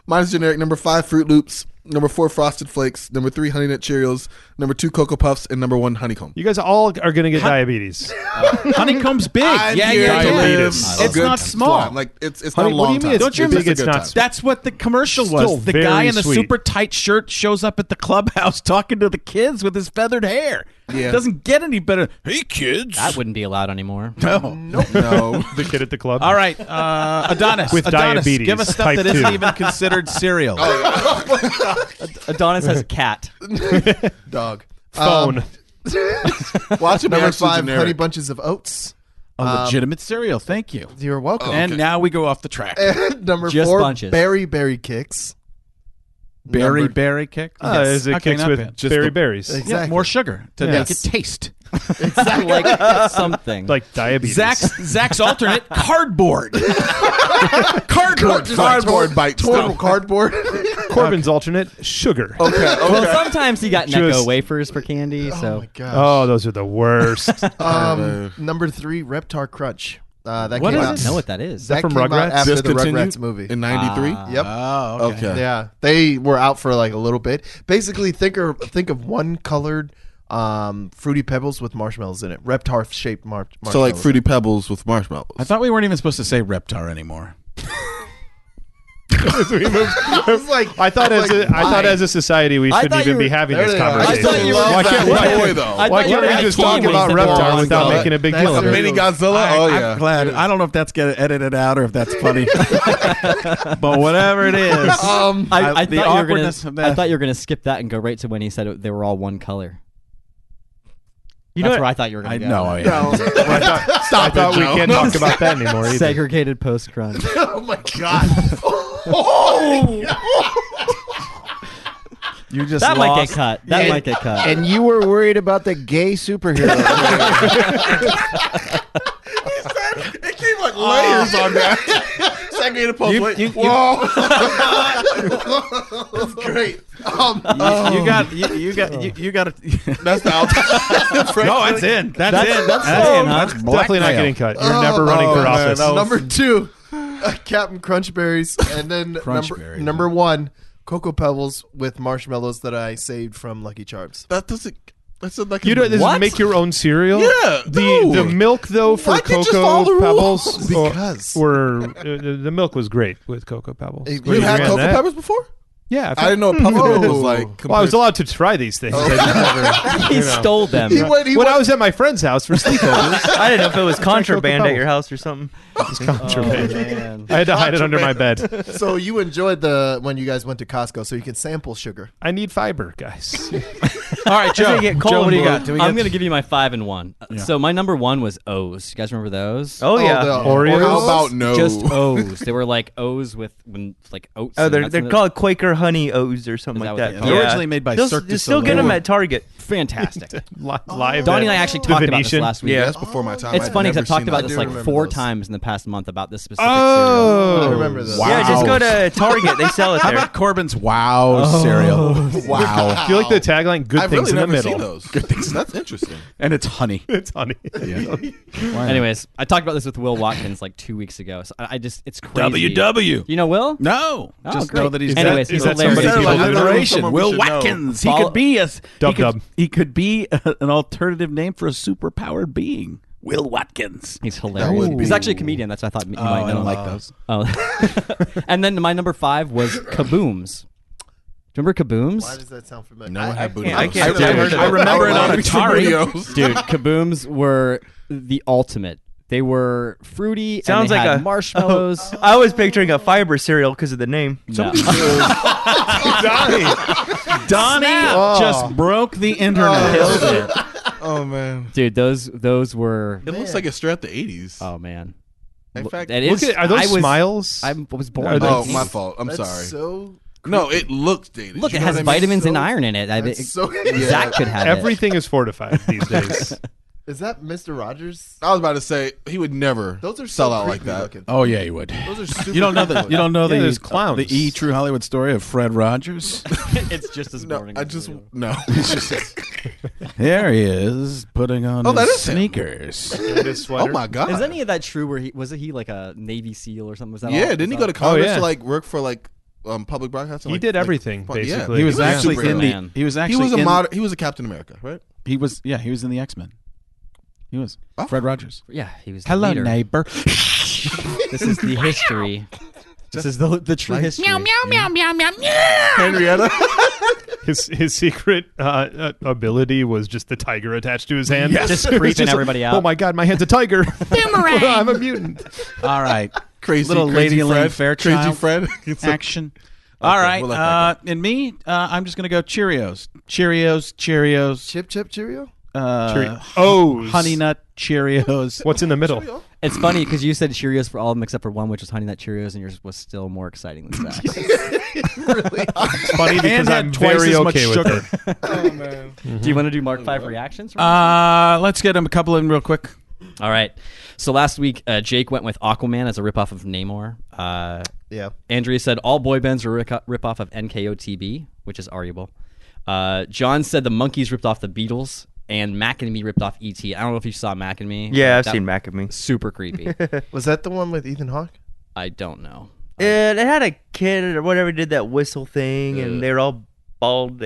Mine's generic. Number 5, Fruit Loops. Number 4, Frosted Flakes. Number 3, Honey Nut Cheerios. Number 2, Cocoa Puffs. And number 1, Honeycomb. You guys all are going to get diabetes. Honeycomb's big. I'm Yeah, here yeah, to yeah. live It's a good not small. time. Like it's Honey, not a what do long you mean time. it's Don't you big? remember- It's not. That's what the commercial Still was. The very guy in the sweet. super tight shirt shows up at the clubhouse talking to the kids with his feathered hair. Yeah. Doesn't get any better. Hey, kids. That wouldn't be allowed anymore. No. No. The kid at the club. All right, Adonis. With Adonis, diabetes, give us stuff type that isn't 2. even considered cereal. Adonis has a cat. Dog. Phone. Watch it. Number 5, Honey Bunches of Oats. A legitimate cereal. Thank you. You're welcome. And now we go off the track. And number Just 4, bunches. Berry Kicks. Berry kick. Is it How can kicks that with be? Just berry the- berries. Exactly. Yeah, more sugar to Yes. make it taste. Like something. Like diabetes. Zach's alternate cardboard. Cardboard bites. Total cardboard. Corbin's alternate, sugar. Okay. well, sometimes you got Necco Just- wafers for candy. Oh So my gosh. Oh, those are the worst. Number 3, Reptar Crunch. That What came is out. it? I know what that is. That from came out Rugrats? after the Discontinued? Rugrats movie. In '93. Yep. Oh, okay. Okay. Yeah, they were out for like a little bit. Basically, think of one colored Fruity Pebbles with marshmallows in it. Reptar shaped marshmallows. So like Fruity Pebbles with marshmallows. I thought we weren't even supposed to say Reptar anymore. I was like, I thought as a society we I shouldn't thought even you be were- having There this they are. conversation. I thought you were- Why can't Toy, though. why can't we just talk about Reptar without making a big deal of That's it? Mini Godzilla. Oh yeah. I'm glad. I don't know if that's getting edited out or if that's funny. But whatever it is. I the thought awkwardness of that. I thought you were gonna skip that and go right to when he said they were all one color. You know That's what? where I thought you were gonna I go. know. I I thought we can't talk about that anymore either. Segregated post crunch. oh my god. You just That lost. might get cut. That might get cut. And you were worried about the gay superhero. It came like layers on that. Segregated post. Whoa. That's great. You got. That's the outside. No, that's in. That's in. That's staying, huh? That's Definitely not blackmail. getting cut. You're never running for man, office. that was- Number 2, Captain Crunch Berries, and then Crunchberries. number 1, Cocoa Pebbles with marshmallows that I saved from Lucky Charms. That doesn't. That's like You don't What? make your own cereal? Yeah, The no. milk though for Why'd you just follow Cocoa the Pebbles rules? Because the milk was great with Cocoa Pebbles. It- Would You had agree on Cocoa that? Peppers before? Yeah, I didn't know what puffin milk was Oh. like. Well, I was allowed to try these things. I just never, He stole them. when I was at my friend's house for sleepovers, I didn't know if it was contraband at Pebbles. your house or something. contraband. Man. I had to hide it under my bed. So you enjoyed when you guys went to Costco, so you can sample sugar. I need fiber, guys. All right, Joe. gonna get Joe, what do you colon got? Do we I'm get- gonna give you my 5 and 1. Yeah. So my number 1 was O's. You guys remember those? Oh yeah. the Oreos? How about no? Just O's. They were like O's with like oats. Oh, and they're nuts they're in it. called Quaker Honey O's or something Is that like what that. they- They're Yeah. originally made by You'll Cirque du still get Soleil. them at Target. fantastic. Live. Donnie and I at actually the talked about this Venetian. last week. Yeah. That's before my time. It's I'd funny because never I've talked seen about that. this I do like remember 4 those. times in the past month about this specific Oh, I remember those. Wow. Yeah, just go to Target. They sell it How there. about Corbin's Wow cereal? Wow. I feel like the tagline "Good I've things really in the never middle." seen those. Good things. That's interesting. And it's honey. It's honey. Anyways, I talked about this with Will Watkins like 2 weeks ago. So I just it's crazy. WW. You know Will? No. Oh, Just great. know that he's Anyways, is he's that hilarious. somebody people I do? thought it was alliteration. someone we Will should know. Watkins. He Follow- could be Dub. he could be an alternative name for a superpowered being. Will Watkins. He's hilarious. would He's be- actually a comedian. That's what I thought you Oh, might I know. don't like those. Oh. And then my number 5 was Kabooms. Do you remember Kabooms? Why does that sound familiar? No one had booty. I can't. I remember it on Atari. Atari. Dude, Kabooms were the ultimate. They were fruity. Sounds and they like had a marshmallows. I was picturing a fiber cereal because of the name. No. Donny just broke the internet. Killed it. Oh man, Dude, those were. it looks like it's straight out the 80s. Oh man. In fact, That Look is. at, are those I was, smiles? I was born. Are in they- oh, 1980s. my fault. I'm That's sorry. so No, it looks dated. Look, You it know has what I mean? vitamins and So- iron in it. that's so. Zack could have Everything is fortified these days. Is that Mr. Rogers? I was about to say he would never Those are sell so out like creepy that. looking. Oh yeah, you would. Those are super. You don't know that. You don't know Yeah, the there's clowns. the E True Hollywood story of Fred Rogers. it. It's just as No, boring. I as just cereal. no. There he is, putting on Oh, that his is him. sneakers. His Oh sweater. my god. Is any of that true? Where he like a Navy SEAL or something? Was that Yeah, all? didn't he Was go to that- Congress yeah. to like work for like public broadcasting? He Like- did like, everything, yeah. basically. He was Yeah. actually in the. Superman. He was He actually was a in, he was a Captain America, right? He was He was in the X-Men. He was Oh. Fred Rogers. Yeah, he was. The Hello, leader. neighbor. This is the history. This is the true history. Meow, meow, meow, meow, meow, meow. Henrietta. His secret ability was just the tiger attached to his hand. Just It was creeping like, everybody out. Oh my god, my hand's a tiger. Boomerang. I'm a mutant. All right, Crazy little crazy Lady Lane Fred. Fairchild Crazy Fred. It's like- action. All right, we'll let that and me, I'm just gonna go Cheerios, Cheerios, Chip Cheerio. Cheerios. Honey Nut Cheerios. What's in the middle? It's funny because you said Cheerios for all of them except for one, which was Honey Nut Cheerios, and yours was still more exciting than that. It's funny because And had I'm twice very as much okay with sugar. it. Oh man. Do you want to do Mark 5 reactions? Let's get him a couple in real quick. All right. So last week, Jake went with Aquaman as a ripoff of Namor. Yeah. Andrea said all boy bands are a ripoff of NKOTB, which is arguable. John said the Monkees ripped off the Beatles, and Mac and Me ripped off E.T. I don't know if you saw Mac and Me. Yeah, I've That- seen Mac and Me. Super creepy. Was that the one with Ethan Hawke? I don't know. It had a kid or whatever did that whistle thing, and they were all bald.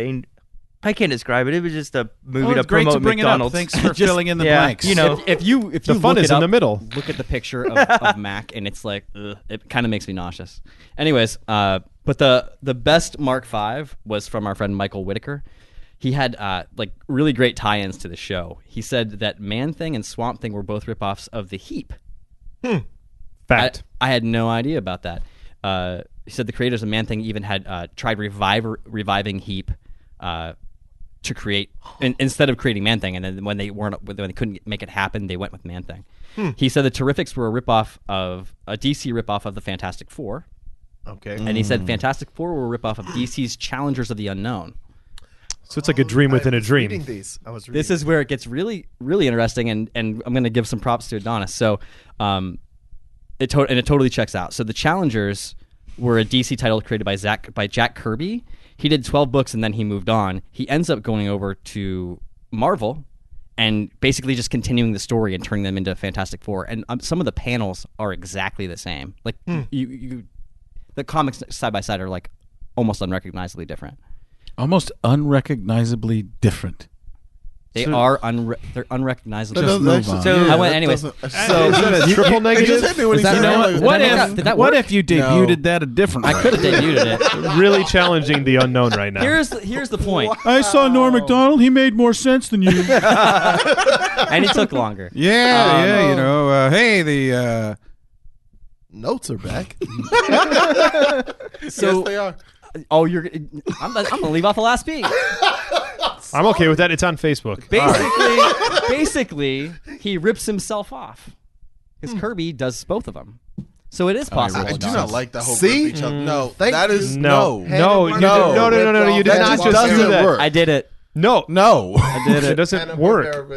I can't describe it. It was just a movie Well, to it's great promote to bring McDonald's. it up. Thanks for Just- filling in the yeah, blanks. you know. If you The fun look is it in the up, middle. Look at the picture of Mac, and it's like ugh, it kind of makes me nauseous. Anyways, but the best Mark V was from our friend Michael Whitaker. He had like really great tie-ins to the show. He said that Man Thing and Swamp Thing were both ripoffs of The Heap. Fact. I had no idea about that. He said the creators of Man Thing even had tried reviving Heap to create instead of creating Man Thing, and then when they couldn't make it happen, they went with Man Thing. He said the Terrifics were a ripoff of a DC ripoff of the Fantastic Four, Okay. and he said Fantastic Four were a ripoff of DC's Challengers of the Unknown. So it's like a dream within I a was dream. reading these. I was reading. This is where it gets really, really interesting, and I'm going to give some props to Adonis. So, it totally checks out. So the Challengers were a DC title created by Jack Kirby. He did 12 books and then he moved on. He ends up going over to Marvel and basically just continuing the story and turning them into Fantastic Four. And some of the panels are exactly the same. Like the comics side by side are like almost unrecognizably different. Almost unrecognizably different. They So- are they're unrecognizable. Just move on. So- I went anyways. So is that a triple It negative? just hit me when he that said right? that. Did What that if make- did that what work? if you debuted that a different way? I could have debuted it. Really challenging the unknown right now. Here's the point, I saw Norm Macdonald. He made more sense than you. and he took longer. Yeah, you know. Hey, the Notes are back. So, Yes, they are. oh, I'm gonna leave off the last beat. I'm okay with that. It's on Facebook. Basically, he rips himself off because Kirby does both of them. So it is possible. I do not like that whole See? grip each other. No, Thank that you. is No, no. no, you did, no. You did That not just just do doesn't that. work. I did it. No, No. it doesn't work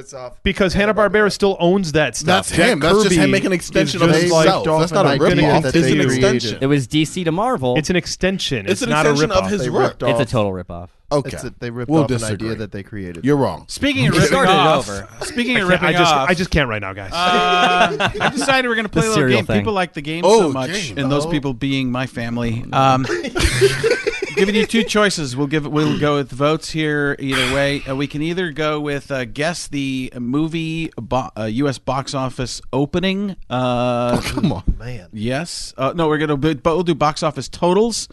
because Hanna-Barbera still owns that stuff. That's Jack him. That's just Kirby him making an extension is of just himself. like- That's not a idea rip-off. that It's they an created. extension. It was DC to Marvel. It's an extension. It's an not a extension rip of his work. It's a total ripoff. Okay. They ripped We'll off disagree. an idea that they created. You're wrong. Speaking of We ripping started it off, over. speaking of ripping I off, just can't right now, guys. I decided we're going to play The a little cereal game. thing. People like the game Oh, so much, game. and those people being my family. Giving you two choices. We'll go with votes here either way. We can either go with guess the movie U.S. box office opening. Come on. Man. Yes. No, we're gonna. But we'll do box office totals,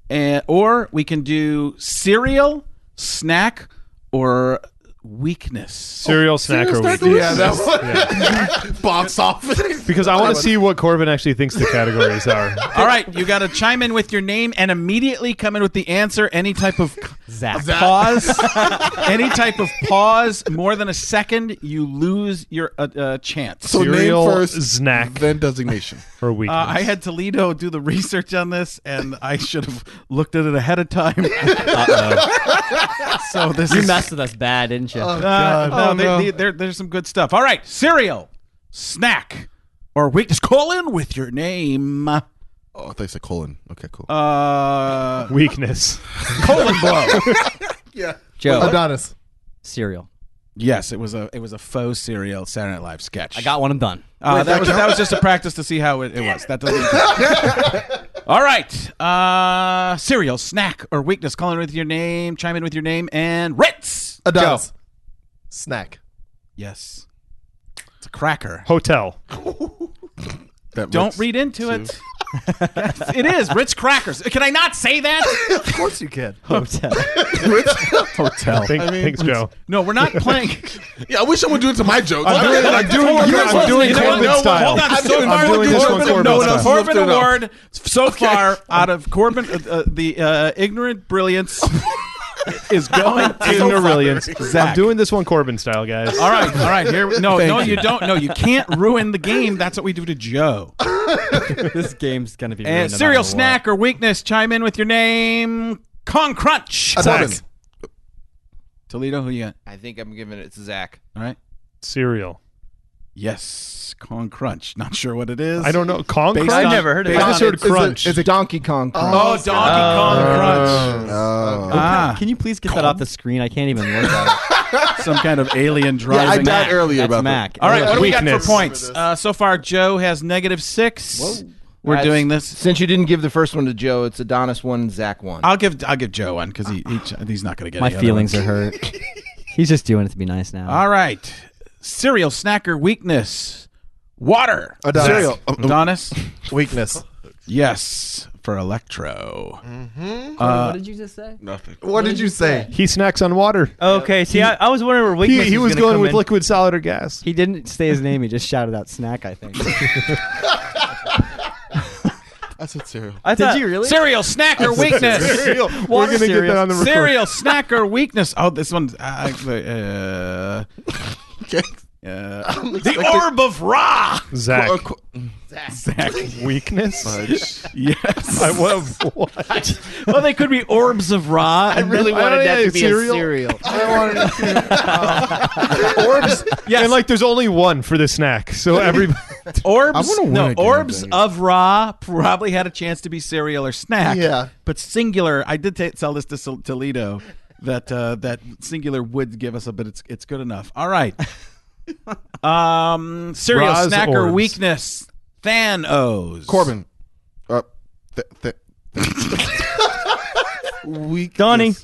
or we can do cereal, snack, or weakness. Cereal snack or weakness. Yeah, that one. Box office. Because I want to see what Corban actually thinks the categories are. All right, you got to chime in with your name and immediately come in with the answer. Any type of Zack. pause, any type of pause, more than a second, you lose your chance. So Cereal, name first, snack, then designation. or weakness. I had Toledo do the research on this, and I should have looked at it ahead of time. So this You is messed with us bad, didn't you? there's some good stuff. All right, cereal, snack, or weakness. Call in with your name. Oh, I thought you said colon. Okay, cool. Weakness. Colon blow. Yeah. Joe, Adonis. cereal. Yes, it was a faux cereal Saturday Night Live sketch. I got one. I'm done. that was just a practice to see how it was. That doesn't. All right, cereal, snack, or weakness. Call in with your name. Chime in with your name and Ritz. Adonis. Snack. Yes, it's a cracker. Hotel. Don't read into it. It is Ritz crackers. Can I not say that? Of course you can. Hotel. Hotel. Thanks, Joe. No, we're not playing. Yeah, I wish someone would do it to my jokes. I'm doing Corbin style. Hold on. So I'm far, doing the this Corbin, one no, Corbin the style. Corbin Lift it up. Award so far out of Corbin, the ignorant brilliance is going to Ignorance. Zach. I'm doing this one Corbin style, guys. All right. Here, no, you don't. No, you can't ruin the game. That's what we do to Joe. This game's gonna be. And ruined no cereal, matter snack, or weakness. Chime in with your name. Kong Crunch. Adonis. Toledo, who you got? I think I'm giving it to Zach. All right. Cereal. Yes, Kong Crunch. Not sure what it is. I don't know. Kong Based Crunch? on- I never heard of I it. just heard crunch. It's a Donkey Kong Crunch. Oh, Donkey Kong Crunch. what. Can you please get that off the screen? I can't even look at it. Some kind of alien Yeah, I driving. died earlier That's about Mac. that. All right, what do we got Weakness. for points? So far, Joe has -6. We're doing this. Since you didn't give the first one to Joe, it's Adonis 1 and Zach 1. I'll give Joe one because he's not going to get My any other feelings ones. are hurt. He's just doing it to be nice now. All right, cereal, snacker, weakness. Water. Adonis. Cereal. Adonis. Weakness. Yes, for Electro. what did you just say? Nothing. What did you say? He snacks on water. Okay, see, I was wondering where weakness He was gonna going come with in. liquid, solid, or gas. He didn't say his name. He just shouted out snack, I think. I said cereal. I thought, Did you really? Cereal, snacker, weakness. Cereal. We're going to get that on the record. Cereal, snacker, weakness. Oh, this one's Okay. the Orb of Ra. Zach. Zach. Weakness? Yes. What? Well, they could be Orbs of Ra. I really wanted that to be cereal? a cereal. Orbs. Yes. And like, there's only one for the snack, so everybody. Orbs. I wanna win No, a game, Orbs dang it. of Ra probably had a chance to be cereal or snack. Yeah. But singular. I did tell this to Toledo that singular would give us a, but it's good enough. All right. Cereal, Ra's snacker, Orbs. weakness. Thanos. Corbin. Weakness. Donny.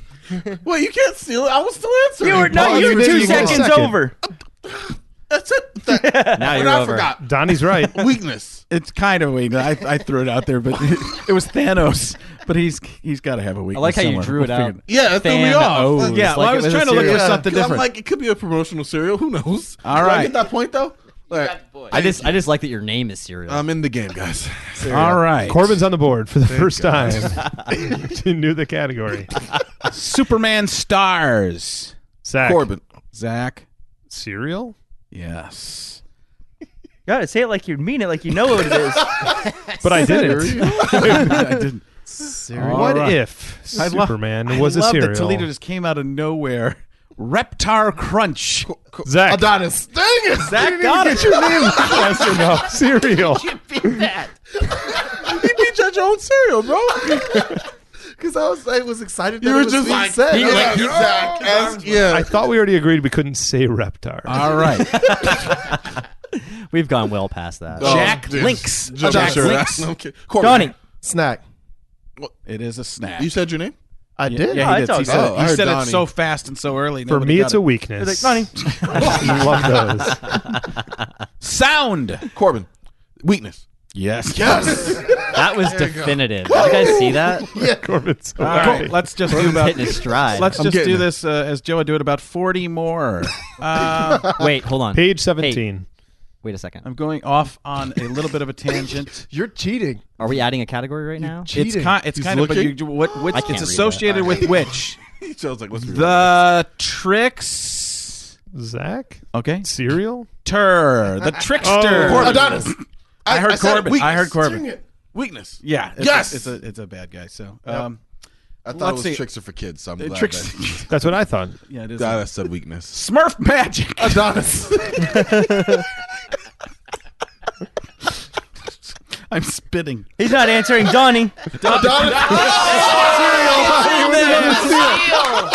Well, you can't steal it. I was still answering. You were Oh, you you were did. 2 You got a seconds second. over. That's it. Now And you're I over. forgot. Donnie's right. Weakness. It's kind of weak. I threw it out there, but it was Thanos. But he's got to have a weakness. I like how you somewhere. drew it We'll out. figure Yeah, it threw me off. Thanos. Yeah, Like well, I it was was a trying to look for cereal. something 'Cause I'm different. like, it could be a promotional cereal. Who knows? All Do I right. get that point though. Like, I just like that your name is cereal. I'm in the game, guys. All right. Corbin's on the board for the first time. He knew the category. Superman stars. Zach. Corbin. Zach. Cereal? Yes. Gotta say it like you mean it, like you know what it is. But I didn't. I didn't. All What right. if I love- Superman was a I love cereal? that Toledo just came out of nowhere. Reptar Crunch. Zach. Adonis. Dang it. Zach got it. Your name fast enough. Cereal. You beat Judge own cereal, bro. Because I was excited that You it were was just being like, said. Zach. Yeah. I thought we already agreed we couldn't say Reptar. All right. We've gone well past that. Oh, Jack dude. Links. Just Jack sure. Links. Okay. Corbin. Donny. Snack. It is a snack. You said your name? I did. Yeah, he it's did. all He good. said, Oh, I he heard said it Donnie. so fast and so early. For nobody me, got it's it. a weakness. It's like, Donny. Love those. Sound. Corbin. Weakness. Yes. That was definitive. Did you guys see that? Corbin's All right, let's just do about. Hitting his stride. Let's I'm just getting do it. this as Joe would do it. About 40 more. Wait, hold on. Page 17. Wait a second. I'm going off on a little bit of a tangent. You're cheating. Are we adding a category right now? It's kind He's of, but looking? which I can't it's read associated with which He shows like what's the tricks. Zach? Okay, Cereal? the trickster. Oh. Adonis. I heard said Corban. weakness. I heard Corban. Dang it. Weakness. Yeah. Yes! It's a bad guy. So, I thought let's it was see. Trickster for kids, so I'm glad tricks. That's what I thought. Yeah, it is. that I said weakness. Smurf magic. Adonis. I'm spitting. He's not answering Donny. Adonis.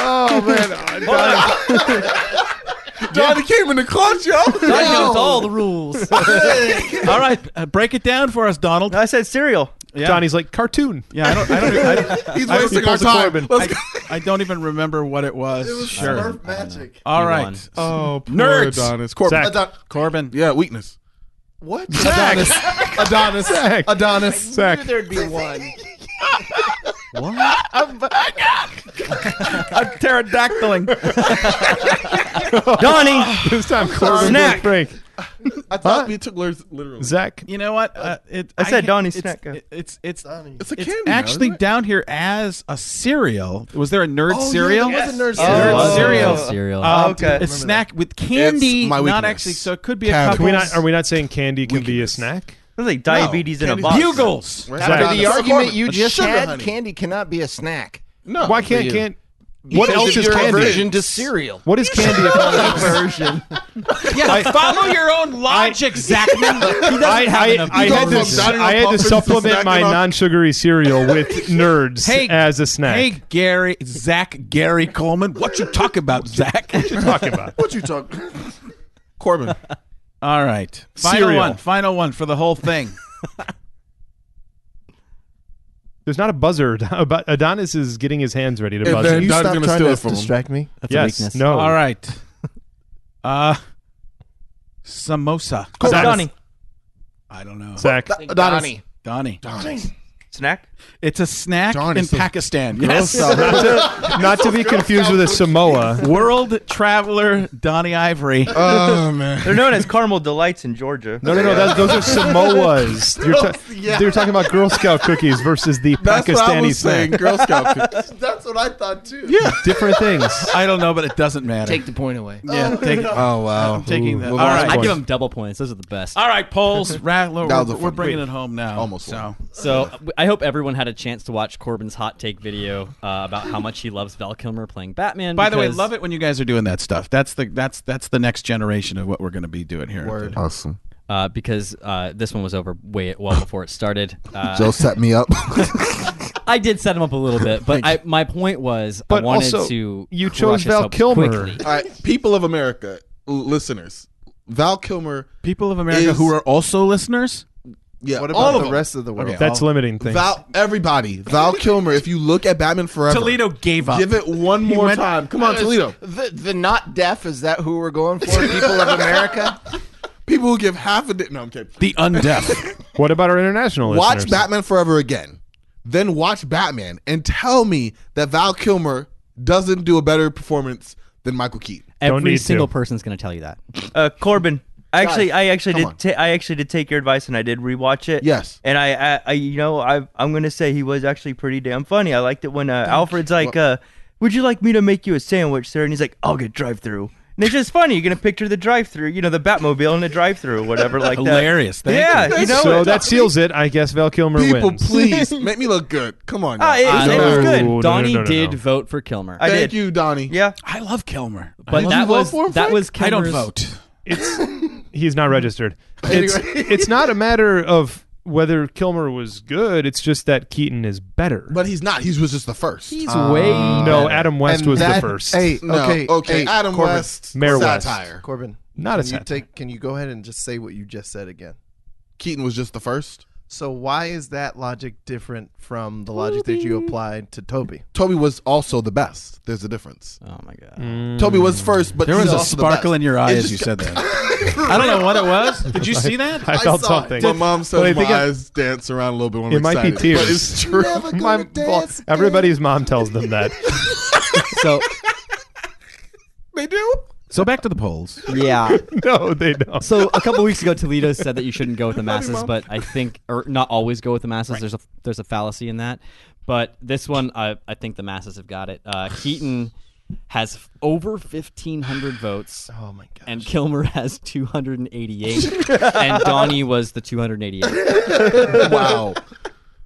Oh man. Donny came in the clutch, yo. Donny knows all the rules. All right, break it down for us, Donald. I said cereal. Yeah. Donnie's like, cartoon. Yeah, He's I- wasting our pulls a time. Corban. Let's go. I don't even remember what it was. It was Sure. Smurf magic. All You right. won. Oh, poor Nerds. Adonis. Corbin. Zach. Corbin. Yeah, weakness. What? Adonis. Adonis. Zach. Adonis. Zach. I knew there'd be one. I'm pterodactyling. Donny. This time Corbin Snack. Frank. I thought we took literally. Zach. You know what? I said Donny snack. It's It's a it's candy. now, actually isn't it? down here as a cereal. Was there a nerd Oh, cereal? Yeah, there was a nerd Oh. cereal. Nerd cereal. Cereal. Okay. It's snack with candy, It's my not weakness. actually. So it could be a Candy. couple. Are we not saying candy can be a snack? It was like diabetes in a candy's box. Bugles. Right? Zach. After Adonis. the argument you A just sugar had, honey. candy cannot be a snack. No. Why can't what Because else of is your candy? aversion to cereal. What is candy if not a Version. Yeah, follow your own logic, Zachman. I had from Donny I had Puffins to to supplement my snacking on- non-sugary cereal with nerds as a snack. Hey, Gary Coleman, what you talking about, Zach? What you talking about? What you talk? Corbin. All right, Cereal. final one for the whole thing. There's not a buzzer. Adonis is getting his hands ready to And buzz. then- Can you Don's stop gonna trying steal to it from him. distract me? That's Yes. a weakness. No. All right, samosa. Zach. Donny. I don't know. Zach. Adonis. Donnie. Snack. It's a snack Donnie, in so- Pakistan. Yes. Not to be confused with a Samoa. World traveler Donnie Ivory. Oh man. They're known as caramel delights in Georgia. No. Those are Samoas. They're talking about Girl Scout cookies versus the That's what I Pakistani was saying. snack. Girl Scout cookies. That's what I thought too. Yeah. Different things. I don't know, but it doesn't matter. Take the point away. yeah, take it. Oh wow. Taking that. Well, All that's right. I point. give them double points. Those are the best. All right, polls. Rattler. That was a We're fun- bringing it home now. Almost so. won. So I hope everyone had a chance to watch Corbin's hot take video about how much he loves Val Kilmer playing Batman. By the way, because- love it when you guys are doing that stuff. That's the next generation of what we're going to be doing here. Word. Awesome. because this one was over well before it started. Joe set me up. I did set him up a little bit, but my point was But I wanted also, to you crush chose his Val hopes Kilmer. quickly. All right, people of America, listeners, Val Kilmer. People of America Is- who are also listeners. Yeah, What all about of the them. rest of the world? Okay. That's limiting things. Everybody. Val Kilmer. If you look at Batman Forever, Toledo gave up. Give it one more went- time. Come on, Toledo. The not deaf, is that who we're going for? People of America? People who give half a day. No, I'm kidding. The undeaf. What about our international Watch listeners? Batman Forever again, then watch Batman, and tell me that Val Kilmer doesn't do a better performance than Michael Keaton. Don't Every need single to. person's going to tell you that. Corbin. I actually come did take your advice and I did rewatch it. Yes. And I'm gonna say he was actually pretty damn funny. I liked it when Alfred's like, "Would you like me to make you a sandwich, sir?" And he's like, "I'll get drive-through." And it's just funny. You're gonna picture the drive-through, the Batmobile in the drive-through or whatever like that. Hilarious. Thank Yeah, you. you know So it. that seals it. I guess Val Kilmer People, wins. please make me look good. Come on. Ah, guys. it was good. No, Donnie no, no, did no. vote for Kilmer, I Thank did. you, Donnie. Yeah. I love Kilmer. but Did that you vote was for him, that Frank? was I don't Kilmer's- vote. He's not registered. It's not a matter of whether Kilmer was good. It's just that Keaton is better. But he's not. He was just the first. He's way no, better. Adam West And was that- the first. Hey, No, okay. Hey, Adam Corbin, West. Mayor West. Satire. Corbin, Not a can you satire. can you go ahead and just say what you just said again? Keaton was just the first. So why is that logic different from the logic that you applied to Toby? Toby was also the best. There's a difference. Oh my god. Toby was first, but There was he's a also the sparkle best. in your eye It's as you just- said that. I don't know what it was. Did you see that? I felt saw it. something. My mom says But I my think eyes dance around a little bit when it I'm might be excited, tears. but it's true. Everybody's mom tells them that. So They do. So back to the polls. yeah. No, they don't. So a couple weeks ago, Toledo said that you shouldn't go with the masses, but I think, or not always go with the masses. There's a fallacy in that. But this one, I think the masses have got it. Keaton has over 1,500 votes. Oh my god! And Kilmer has 288, and Donny was the 288. Wow.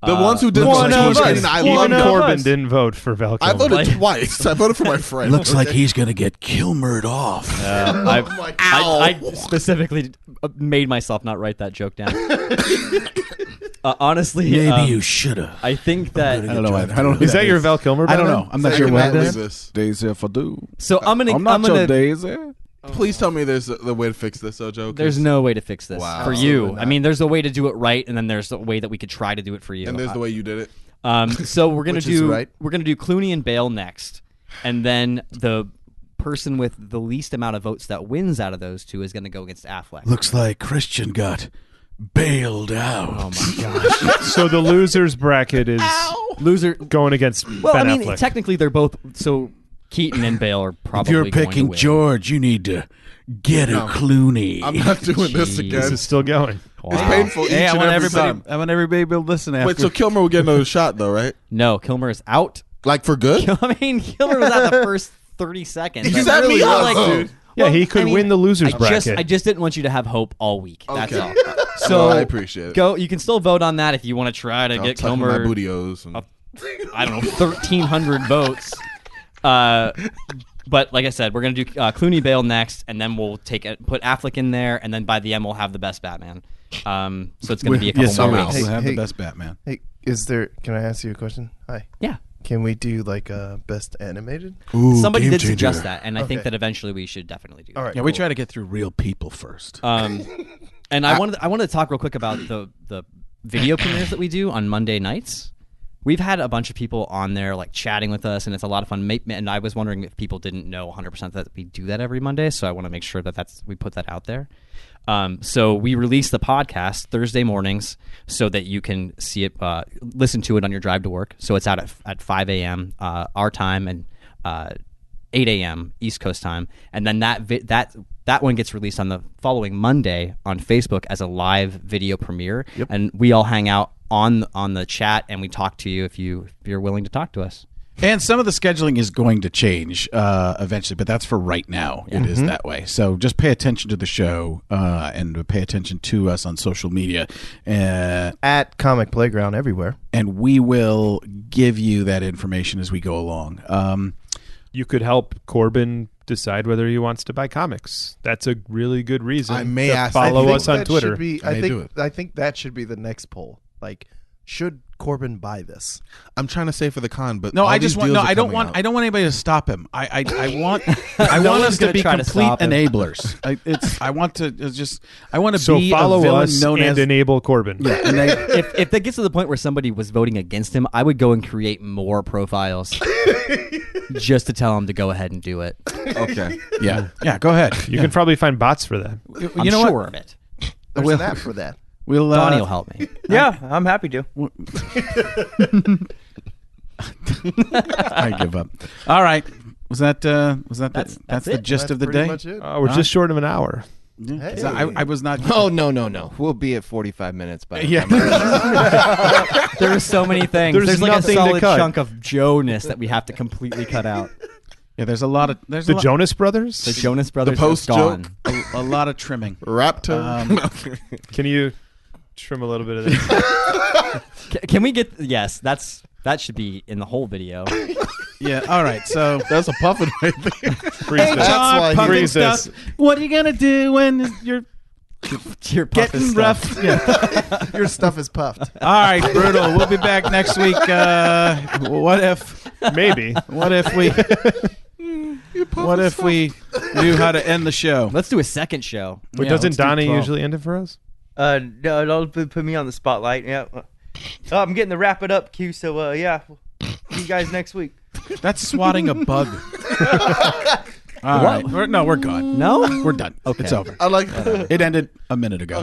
The ones who did one vote, of us. and I Even love them. Corbin didn't vote for Val I Kilmer. voted twice. I voted for my friend. Looks like he's gonna get Kilmered off. I specifically made myself not write that joke down. Honestly, Maybe you shoulda. I think that. I don't know. I don't know. Is that your Val Kilmer? I don't Batman? know. I'm not Say sure your what Matt it is. Davis. Daisy if I do. So I'm gonna. Daisy. Please tell me there's the way to fix this, though, Joe. 'cause- There's no way to fix this Wow. for Absolutely you. not. I mean, there's a way to do it right, and then there's a way that we could try to do it for you. And there's the way you did it. So we're gonna Which is do right. we're gonna do Clooney and Bale next, and then the person with the least amount of votes that wins out of those two is gonna go against Affleck. Looks like Christian got bailed out. Oh my gosh! So the losers bracket is Loser. going against Well, Ben I mean, Affleck. technically they're both. So Keaton and Bale are probably. If you're going to picking win. George, you need to get a Clooney. I'm not doing this Jeez. again. this is still going. It's painful each Hey, I and want every everybody. time. I want everybody to be able to listen after. Wait, so Kilmer will get another shot, though, right? No, Kilmer is out. Like for good? I mean, Kilmer was out the first 30 seconds. You That's set me really up, like, dude. Yeah, Well, he could I mean, win the losers I bracket. just didn't want you to have hope all week. That's Okay. all. So Well, I appreciate it. Go. You can still vote on that if you want to try to I'll get tuck in my Kilmer. bootios. And... I don't know, 1,300 votes. But like I said, we're gonna do Clooney Bale next, and then we'll put Affleck in there, and then by the end we'll have the best Batman. So it's gonna be a couple yes, more we will. weeks. Hey, We'll have hey. the best Batman. Hey, can I ask you a question? Hi. Yeah. Can we do like best animated? Somebody did suggest that, and I think Okay. that eventually we should definitely do that. All right. Yeah, we try to get through real people first. And I wanted to talk real quick about the video premieres that we do on Monday nights. We've had a bunch of people on there like chatting with us, and it's a lot of fun. And I was wondering if people didn't know 100% that we do that every Monday, so I want to make sure that we put that out there. So we release the podcast Thursday mornings so that you can see it, listen to it on your drive to work. So it's out at 5 a.m. Our time and 8 a.m. East Coast time, and then that one gets released on the following Monday on Facebook as a live video premiere, and we all hang out on the chat and we talk to you if you're willing to talk to us. And some of the scheduling is going to change eventually, but that's for right now. It is that way. So just pay attention to the show and pay attention to us on social media. At Comic Playground everywhere. And we will give you that information as we go along. You could help Corbin decide whether he wants to buy comics. That's a really good reason I may to ask- follow I think us on that Twitter. should be- I may do it. I think that should be the next poll. Like, should Corbin buy this? I'm trying to say for the con, but No, all I these just want. deals No, are I don't coming want. out. I don't want anybody to stop him. I want. I No want one's us to gonna be try to complete stop him. enablers. I want to just. I want to So be follow a villain us known and as. enable Corbin. Yeah, and they, If that gets to the point where somebody was voting against him, I would go and create more profiles just to tell him to go ahead and do it. Okay. yeah. Go ahead. You can probably find bots for that. I'm You know sure what? of it. There's Well- an app for that. We'll. Donny will help me. Yeah, I'm happy to. I give up. All right. Was that? That's the it. gist That's of the pretty day. much it. We're just short of an hour. Yeah. 'Cause I was not. Oh, no. We'll be at 45 minutes by the Yeah. time. There are so many things. There's There's like a nothing to solid cut. chunk of Joe-ness that we have to completely cut out. Yeah. There's a lot of. There's The a lot, Jonas Brothers? The Jonas Brothers post is gone. a lot of trimming. Raptor. Can you trim a little bit of that? Can we get? Yes, that should be in the whole video. Yeah. All right. So. That's a puffin right there. Freeze Hey, this. John, why he- pumping Freeze stuff. this. What are you gonna do when you're Your puff is getting stuff. rough? Yeah. Your stuff is puffed. All right, brutal. We'll be back next week. What if Maybe. we knew how to end the show? Let's do a second show. But Yeah, doesn't let's do Donny 12. usually end it for us? No, don't put me on the spotlight. Yeah. Oh, I'm getting the wrap it up cue. So yeah, see you guys next week. That's swatting a bug. All right. We're gone. No? We're done. Okay. It's over. I like It ended a minute ago.